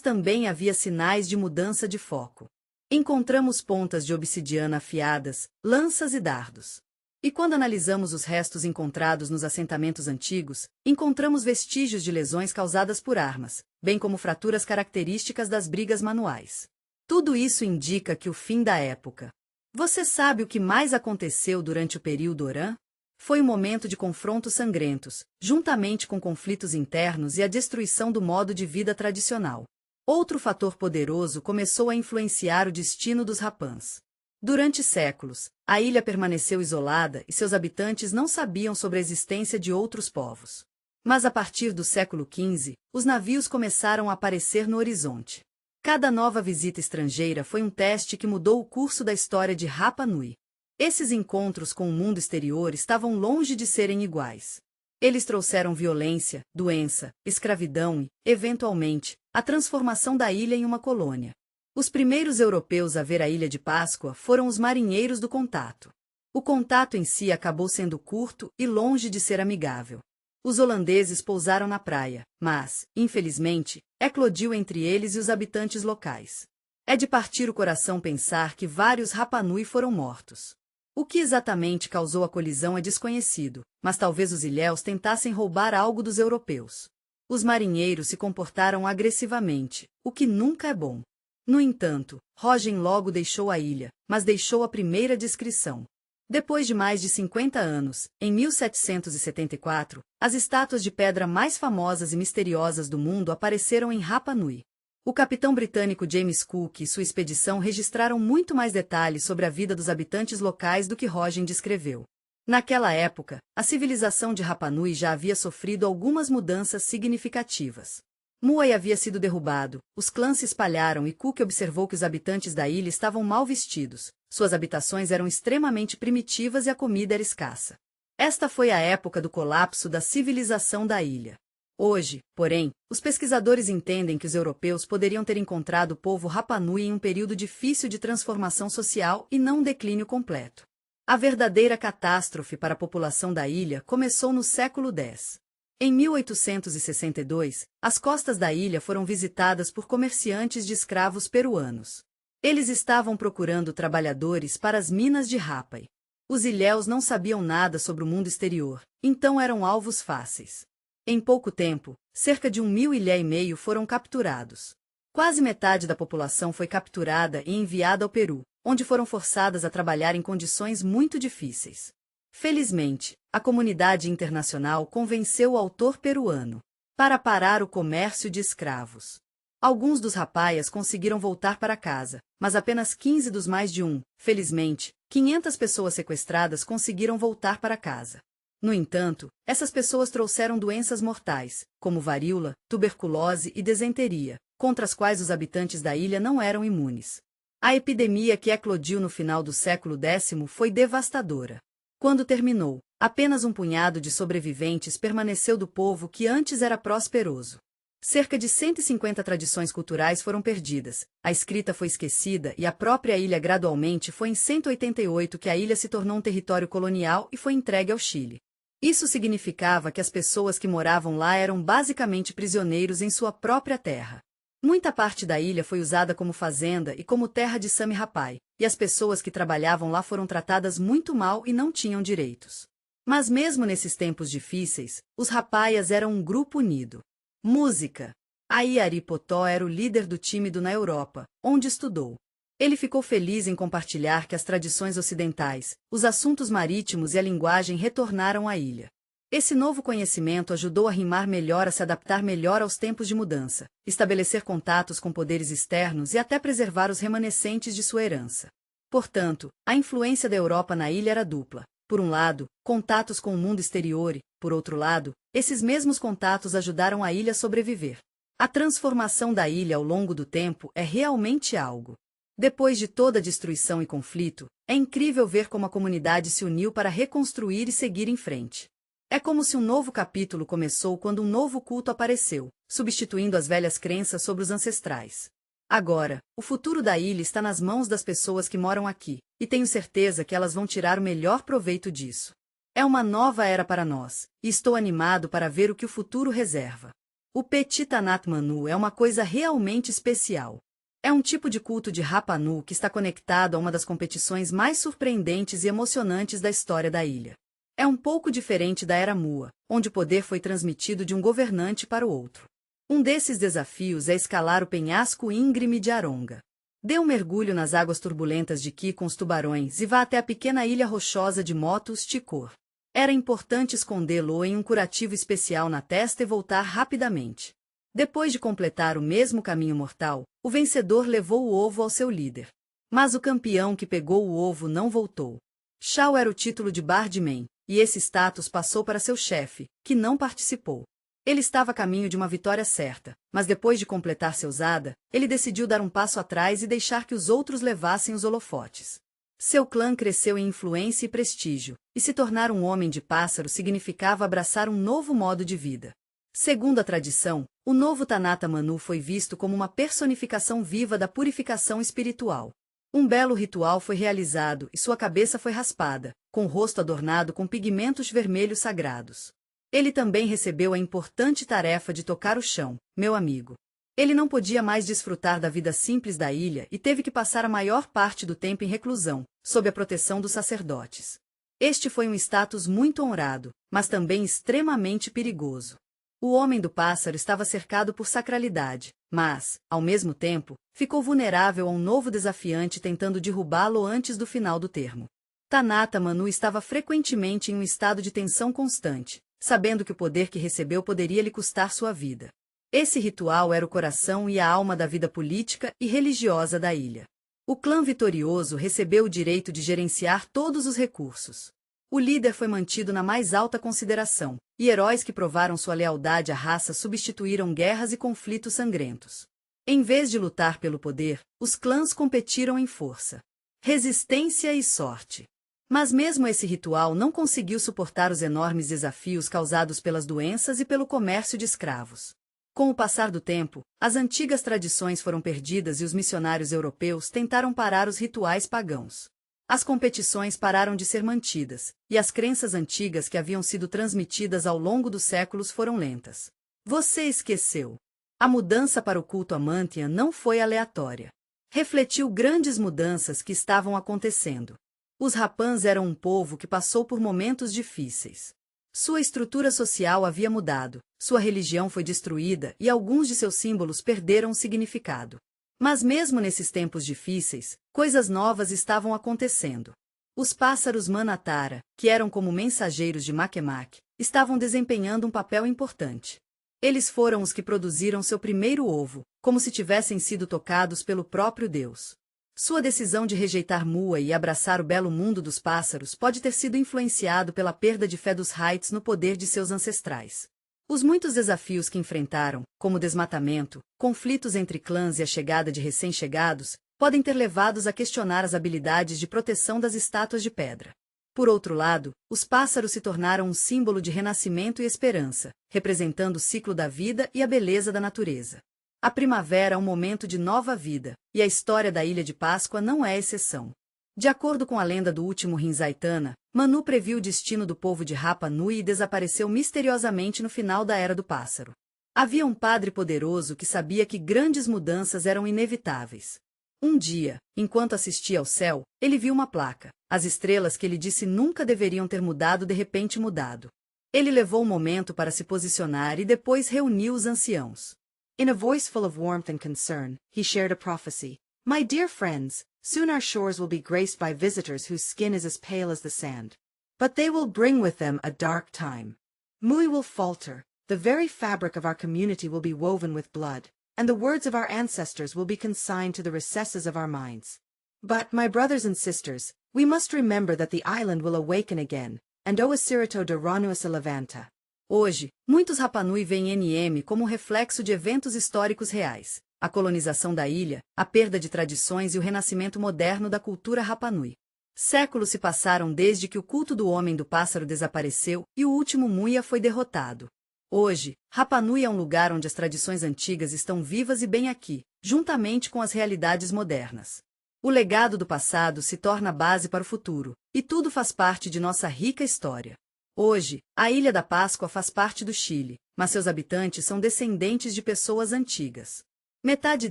também havia sinais de mudança de foco. Encontramos pontas de obsidiana afiadas, lanças e dardos. E quando analisamos os restos encontrados nos assentamentos antigos, encontramos vestígios de lesões causadas por armas, bem como fraturas características das brigas manuais. Tudo isso indica que o fim da época. Você sabe o que mais aconteceu durante o período Oran? Foi um momento de confrontos sangrentos, juntamente com conflitos internos e a destruição do modo de vida tradicional. Outro fator poderoso começou a influenciar o destino dos Rapans. Durante séculos, a ilha permaneceu isolada e seus habitantes não sabiam sobre a existência de outros povos. Mas a partir do século XV, os navios começaram a aparecer no horizonte. Cada nova visita estrangeira foi um teste que mudou o curso da história de Rapa Nui. Esses encontros com o mundo exterior estavam longe de serem iguais. Eles trouxeram violência, doença, escravidão e, eventualmente, a transformação da ilha em uma colônia. Os primeiros europeus a ver a Ilha de Páscoa foram os marinheiros do contato. O contato em si acabou sendo curto e longe de ser amigável. Os holandeses pousaram na praia, mas, infelizmente, eclodiu entre eles e os habitantes locais. É de partir o coração pensar que vários Rapa Nui foram mortos. O que exatamente causou a colisão é desconhecido, mas talvez os ilhéus tentassem roubar algo dos europeus. Os marinheiros se comportaram agressivamente, o que nunca é bom. No entanto, Rogen logo deixou a ilha, mas deixou a primeira descrição. Depois de mais de 50 anos, em 1774, as estátuas de pedra mais famosas e misteriosas do mundo apareceram em Rapa Nui. O capitão britânico James Cook e sua expedição registraram muito mais detalhes sobre a vida dos habitantes locais do que Rogen descreveu. Naquela época, a civilização de Rapa Nui já havia sofrido algumas mudanças significativas. Muay havia sido derrubado, os clãs se espalharam e Cook observou que os habitantes da ilha estavam mal vestidos, suas habitações eram extremamente primitivas e a comida era escassa. Esta foi a época do colapso da civilização da ilha. Hoje, porém, os pesquisadores entendem que os europeus poderiam ter encontrado o povo Rapa Nui em um período difícil de transformação social e não um declínio completo. A verdadeira catástrofe para a população da ilha começou no século X. Em 1862, as costas da ilha foram visitadas por comerciantes de escravos peruanos. Eles estavam procurando trabalhadores para as minas de Rapai. Os ilhéus não sabiam nada sobre o mundo exterior, então eram alvos fáceis. Em pouco tempo, cerca de 1,5 mil foram capturados. Quase metade da população foi capturada e enviada ao Peru, onde foram forçadas a trabalhar em condições muito difíceis. Felizmente, a comunidade internacional convenceu o autor peruano para parar o comércio de escravos. Alguns dos rapaias conseguiram voltar para casa, mas apenas 15 dos mais de felizmente, 500 pessoas sequestradas conseguiram voltar para casa. No entanto, essas pessoas trouxeram doenças mortais, como varíola, tuberculose e disenteria, contra as quais os habitantes da ilha não eram imunes. A epidemia que eclodiu no final do século X foi devastadora. Quando terminou, apenas um punhado de sobreviventes permaneceu do povo que antes era prosperoso. Cerca de 150 tradições culturais foram perdidas, a escrita foi esquecida e a própria ilha gradualmente foi em 188 que a ilha se tornou um território colonial e foi entregue ao Chile. Isso significava que as pessoas que moravam lá eram basicamente prisioneiros em sua própria terra. Muita parte da ilha foi usada como fazenda e como terra de Sami Rapai, e as pessoas que trabalhavam lá foram tratadas muito mal e não tinham direitos. Mas mesmo nesses tempos difíceis, os Rapaias eram um grupo unido. Música. Ayari Potó era o líder do tímido na Europa, onde estudou. Ele ficou feliz em compartilhar que as tradições ocidentais, os assuntos marítimos e a linguagem retornaram à ilha. Esse novo conhecimento ajudou a rimar melhor, a se adaptar melhor aos tempos de mudança, estabelecer contatos com poderes externos e até preservar os remanescentes de sua herança. Portanto, a influência da Europa na ilha era dupla. Por um lado, contatos com o mundo exterior e, por outro lado, esses mesmos contatos ajudaram a ilha a sobreviver. A transformação da ilha ao longo do tempo é realmente algo. Depois de toda a destruição e conflito, é incrível ver como a comunidade se uniu para reconstruir e seguir em frente. É como se um novo capítulo começou quando um novo culto apareceu, substituindo as velhas crenças sobre os ancestrais. Agora, o futuro da ilha está nas mãos das pessoas que moram aqui, e tenho certeza que elas vão tirar o melhor proveito disso. É uma nova era para nós, e estou animado para ver o que o futuro reserva. O Petit Tanat Manu é uma coisa realmente especial. É um tipo de culto de Rapa Nui que está conectado a uma das competições mais surpreendentes e emocionantes da história da ilha. É um pouco diferente da Era Mua, onde o poder foi transmitido de um governante para o outro. Um desses desafios é escalar o penhasco íngreme de Aronga. Dê um mergulho nas águas turbulentas de Ki com os tubarões e vá até a pequena ilha rochosa de Motus Ticor. Era importante escondê-lo em um curativo especial na testa e voltar rapidamente. Depois de completar o mesmo caminho mortal, o vencedor levou o ovo ao seu líder. Mas o campeão que pegou o ovo não voltou. Shao era o título de Bardman, e esse status passou para seu chefe, que não participou. Ele estava a caminho de uma vitória certa, mas depois de completar seu Zada, ele decidiu dar um passo atrás e deixar que os outros levassem os holofotes. Seu clã cresceu em influência e prestígio, e se tornar um homem de pássaro significava abraçar um novo modo de vida. Segundo a tradição, o novo Tanata Manu foi visto como uma personificação viva da purificação espiritual. Um belo ritual foi realizado e sua cabeça foi raspada, com o rosto adornado com pigmentos vermelhos sagrados. Ele também recebeu a importante tarefa de tocar o chão, meu amigo. Ele não podia mais desfrutar da vida simples da ilha e teve que passar a maior parte do tempo em reclusão, sob a proteção dos sacerdotes. Este foi um status muito honrado, mas também extremamente perigoso. O homem do pássaro estava cercado por sacralidade, mas, ao mesmo tempo, ficou vulnerável a um novo desafiante tentando derrubá-lo antes do final do termo. Tanata Manu estava frequentemente em um estado de tensão constante, sabendo que o poder que recebeu poderia lhe custar sua vida. Esse ritual era o coração e a alma da vida política e religiosa da ilha. O clã vitorioso recebeu o direito de gerenciar todos os recursos. O líder foi mantido na mais alta consideração, e heróis que provaram sua lealdade à raça substituíram guerras e conflitos sangrentos. Em vez de lutar pelo poder, os clãs competiram em força, resistência e sorte. Mas mesmo esse ritual não conseguiu suportar os enormes desafios causados pelas doenças e pelo comércio de escravos. Com o passar do tempo, as antigas tradições foram perdidas e os missionários europeus tentaram parar os rituais pagãos. As competições pararam de ser mantidas, e as crenças antigas que haviam sido transmitidas ao longo dos séculos foram lentas. Você esqueceu. A mudança para o culto a Mantian não foi aleatória. Refletiu grandes mudanças que estavam acontecendo. Os Rapans eram um povo que passou por momentos difíceis. Sua estrutura social havia mudado, sua religião foi destruída e alguns de seus símbolos perderam o significado. Mas mesmo nesses tempos difíceis, coisas novas estavam acontecendo. Os pássaros Manatara, que eram como mensageiros de Makemake, estavam desempenhando um papel importante. Eles foram os que produziram seu primeiro ovo, como se tivessem sido tocados pelo próprio Deus. Sua decisão de rejeitar Mua e abraçar o belo mundo dos pássaros pode ter sido influenciado pela perda de fé dos Heights no poder de seus ancestrais. Os muitos desafios que enfrentaram, como desmatamento, conflitos entre clãs e a chegada de recém-chegados, podem ter levado-os a questionar as habilidades de proteção das estátuas de pedra. Por outro lado, os pássaros se tornaram um símbolo de renascimento e esperança, representando o ciclo da vida e a beleza da natureza. A primavera é um momento de nova vida, e a história da Ilha de Páscoa não é exceção. De acordo com a lenda do último Rinzaitana, Manu previu o destino do povo de Rapa Nui e desapareceu misteriosamente no final da Era do Pássaro. Havia um padre poderoso que sabia que grandes mudanças eram inevitáveis. Um dia, enquanto assistia ao céu, ele viu uma placa. As estrelas que ele disse nunca deveriam ter mudado de repente mudado. Ele levou um momento para se posicionar e depois reuniu os anciãos. In a voice full of warmth and concern, he shared a prophecy. My dear friends, soon our shores will be graced by visitors whose skin is as pale as the sand. But they will bring with them a dark time. Mui will falter, the very fabric of our community will be woven with blood, and the words of our ancestors will be consigned to the recesses of our minds. But, my brothers and sisters, we must remember that the island will awaken again, and o Acirito de Ronu se levanta. Hoje, muitos Rapanui veem NM como um reflexo de eventos históricos reais, a colonização da ilha, a perda de tradições e o renascimento moderno da cultura Rapanui. Séculos se passaram desde que o culto do homem do pássaro desapareceu e o último Muia foi derrotado. Hoje, Rapanui é um lugar onde as tradições antigas estão vivas e bem aqui, juntamente com as realidades modernas. O legado do passado se torna base para o futuro, e tudo faz parte de nossa rica história. Hoje, a Ilha da Páscoa faz parte do Chile, mas seus habitantes são descendentes de pessoas antigas. Metade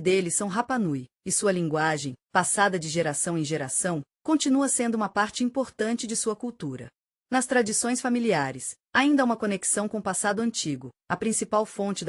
deles são Rapanui, e sua linguagem, passada de geração em geração, continua sendo uma parte importante de sua cultura. Nas tradições familiares, ainda há uma conexão com o passado antigo. A principal fonte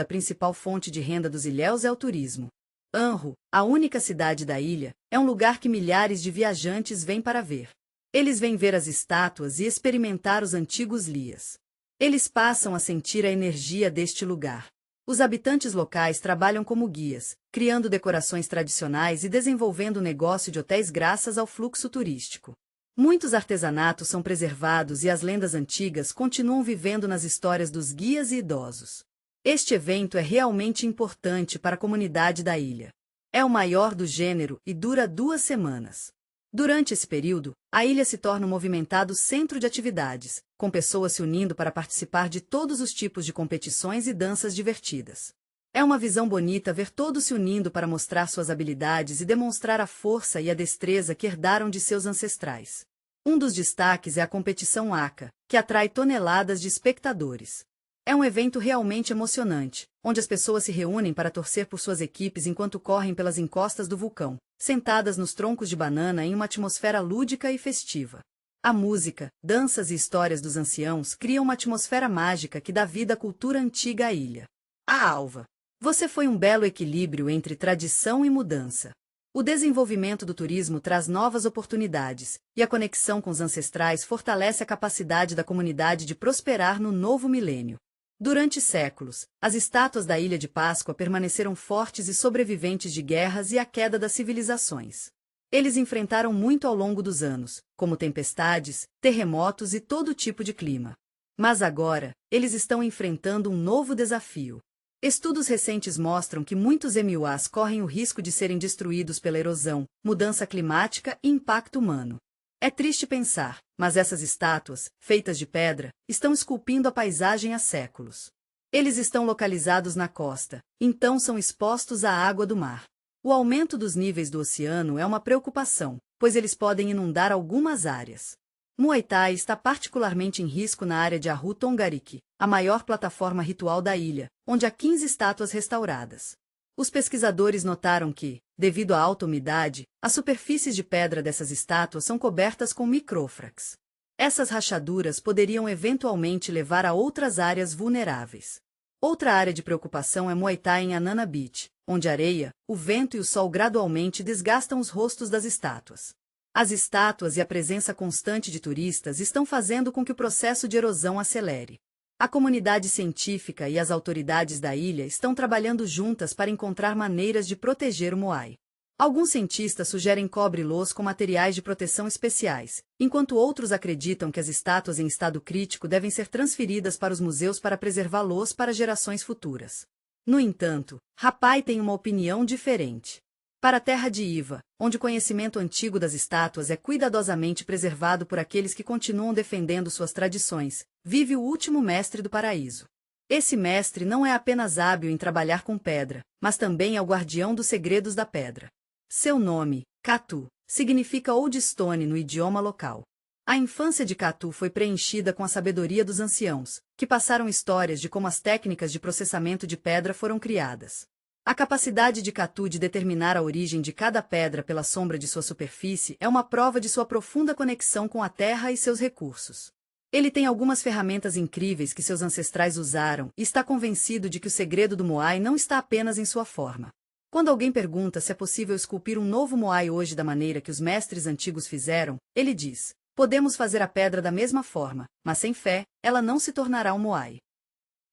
de renda dos ilhéus é o turismo. Anro, a única cidade da ilha, é um lugar que milhares de viajantes vêm para ver. Eles vêm ver as estátuas e experimentar os antigos lias. Eles passam a sentir a energia deste lugar. Os habitantes locais trabalham como guias, criando decorações tradicionais e desenvolvendo o negócio de hotéis graças ao fluxo turístico. Muitos artesanatos são preservados e as lendas antigas continuam vivendo nas histórias dos guias e idosos. Este evento é realmente importante para a comunidade da ilha. É o maior do gênero e dura 2 semanas. Durante esse período, a ilha se torna um movimentado centro de atividades, com pessoas se unindo para participar de todos os tipos de competições e danças divertidas. É uma visão bonita ver todos se unindo para mostrar suas habilidades e demonstrar a força e a destreza que herdaram de seus ancestrais. Um dos destaques é a competição Aka, que atrai toneladas de espectadores. É um evento realmente emocionante, onde as pessoas se reúnem para torcer por suas equipes enquanto correm pelas encostas do vulcão, sentadas nos troncos de banana em uma atmosfera lúdica e festiva. A música, danças e histórias dos anciãos criam uma atmosfera mágica que dá vida à cultura antiga à ilha. A Alva. Você foi um belo equilíbrio entre tradição e mudança. O desenvolvimento do turismo traz novas oportunidades, e a conexão com os ancestrais fortalece a capacidade da comunidade de prosperar no novo milênio. Durante séculos, as estátuas da Ilha de Páscoa permaneceram fortes e sobreviventes de guerras e a queda das civilizações. Eles enfrentaram muito ao longo dos anos, como tempestades, terremotos e todo tipo de clima. Mas agora, eles estão enfrentando um novo desafio. Estudos recentes mostram que muitos MUAs correm o risco de serem destruídos pela erosão, mudança climática e impacto humano. É triste pensar, mas essas estátuas, feitas de pedra, estão esculpindo a paisagem há séculos. Eles estão localizados na costa, então são expostos à água do mar. O aumento dos níveis do oceano é uma preocupação, pois eles podem inundar algumas áreas. Muay Thai está particularmente em risco na área de Ahu Tongariki, a maior plataforma ritual da ilha, onde há 15 estátuas restauradas. Os pesquisadores notaram que, devido à alta umidade, as superfícies de pedra dessas estátuas são cobertas com micrófracs. Essas rachaduras poderiam eventualmente levar a outras áreas vulneráveis. Outra área de preocupação é Muay Thai em Anana Beach, onde a areia, o vento e o sol gradualmente desgastam os rostos das estátuas. As estátuas e a presença constante de turistas estão fazendo com que o processo de erosão acelere. A comunidade científica e as autoridades da ilha estão trabalhando juntas para encontrar maneiras de proteger o Moai. Alguns cientistas sugerem cobre-los com materiais de proteção especiais, enquanto outros acreditam que as estátuas em estado crítico devem ser transferidas para os museus para preservá-los para gerações futuras. No entanto, Rapai tem uma opinião diferente. Para a terra de Iva, onde o conhecimento antigo das estátuas é cuidadosamente preservado por aqueles que continuam defendendo suas tradições, vive o último mestre do paraíso. Esse mestre não é apenas hábil em trabalhar com pedra, mas também é o guardião dos segredos da pedra. Seu nome, Katu, significa Old Stone no idioma local. A infância de Katu foi preenchida com a sabedoria dos anciãos, que passaram histórias de como as técnicas de processamento de pedra foram criadas. A capacidade de Katu de determinar a origem de cada pedra pela sombra de sua superfície é uma prova de sua profunda conexão com a terra e seus recursos. Ele tem algumas ferramentas incríveis que seus ancestrais usaram e está convencido de que o segredo do Moai não está apenas em sua forma. Quando alguém pergunta se é possível esculpir um novo Moai hoje da maneira que os mestres antigos fizeram, ele diz: podemos fazer a pedra da mesma forma, mas sem fé, ela não se tornará um Moai.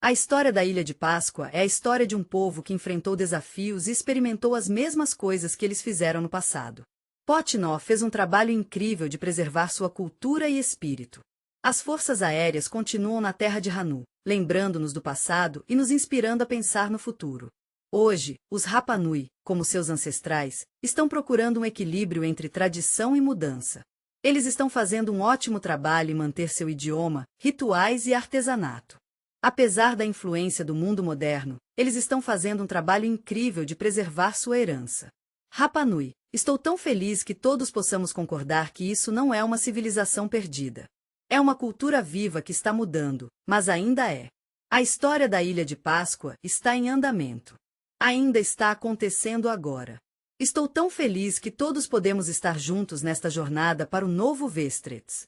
A história da Ilha de Páscoa é a história de um povo que enfrentou desafios e experimentou as mesmas coisas que eles fizeram no passado. Potnó fez um trabalho incrível de preservar sua cultura e espírito. As forças aéreas continuam na terra de Hanu, lembrando-nos do passado e nos inspirando a pensar no futuro. Hoje, os Rapa Nui, como seus ancestrais, estão procurando um equilíbrio entre tradição e mudança. Eles estão fazendo um ótimo trabalho em manter seu idioma, rituais e artesanato. Apesar da influência do mundo moderno, eles estão fazendo um trabalho incrível de preservar sua herança. Rapa Nui, estou tão feliz que todos possamos concordar que isso não é uma civilização perdida. É uma cultura viva que está mudando, mas ainda é. A história da Ilha de Páscoa está em andamento. Ainda está acontecendo agora. Estou tão feliz que todos podemos estar juntos nesta jornada para o novo Vestrets.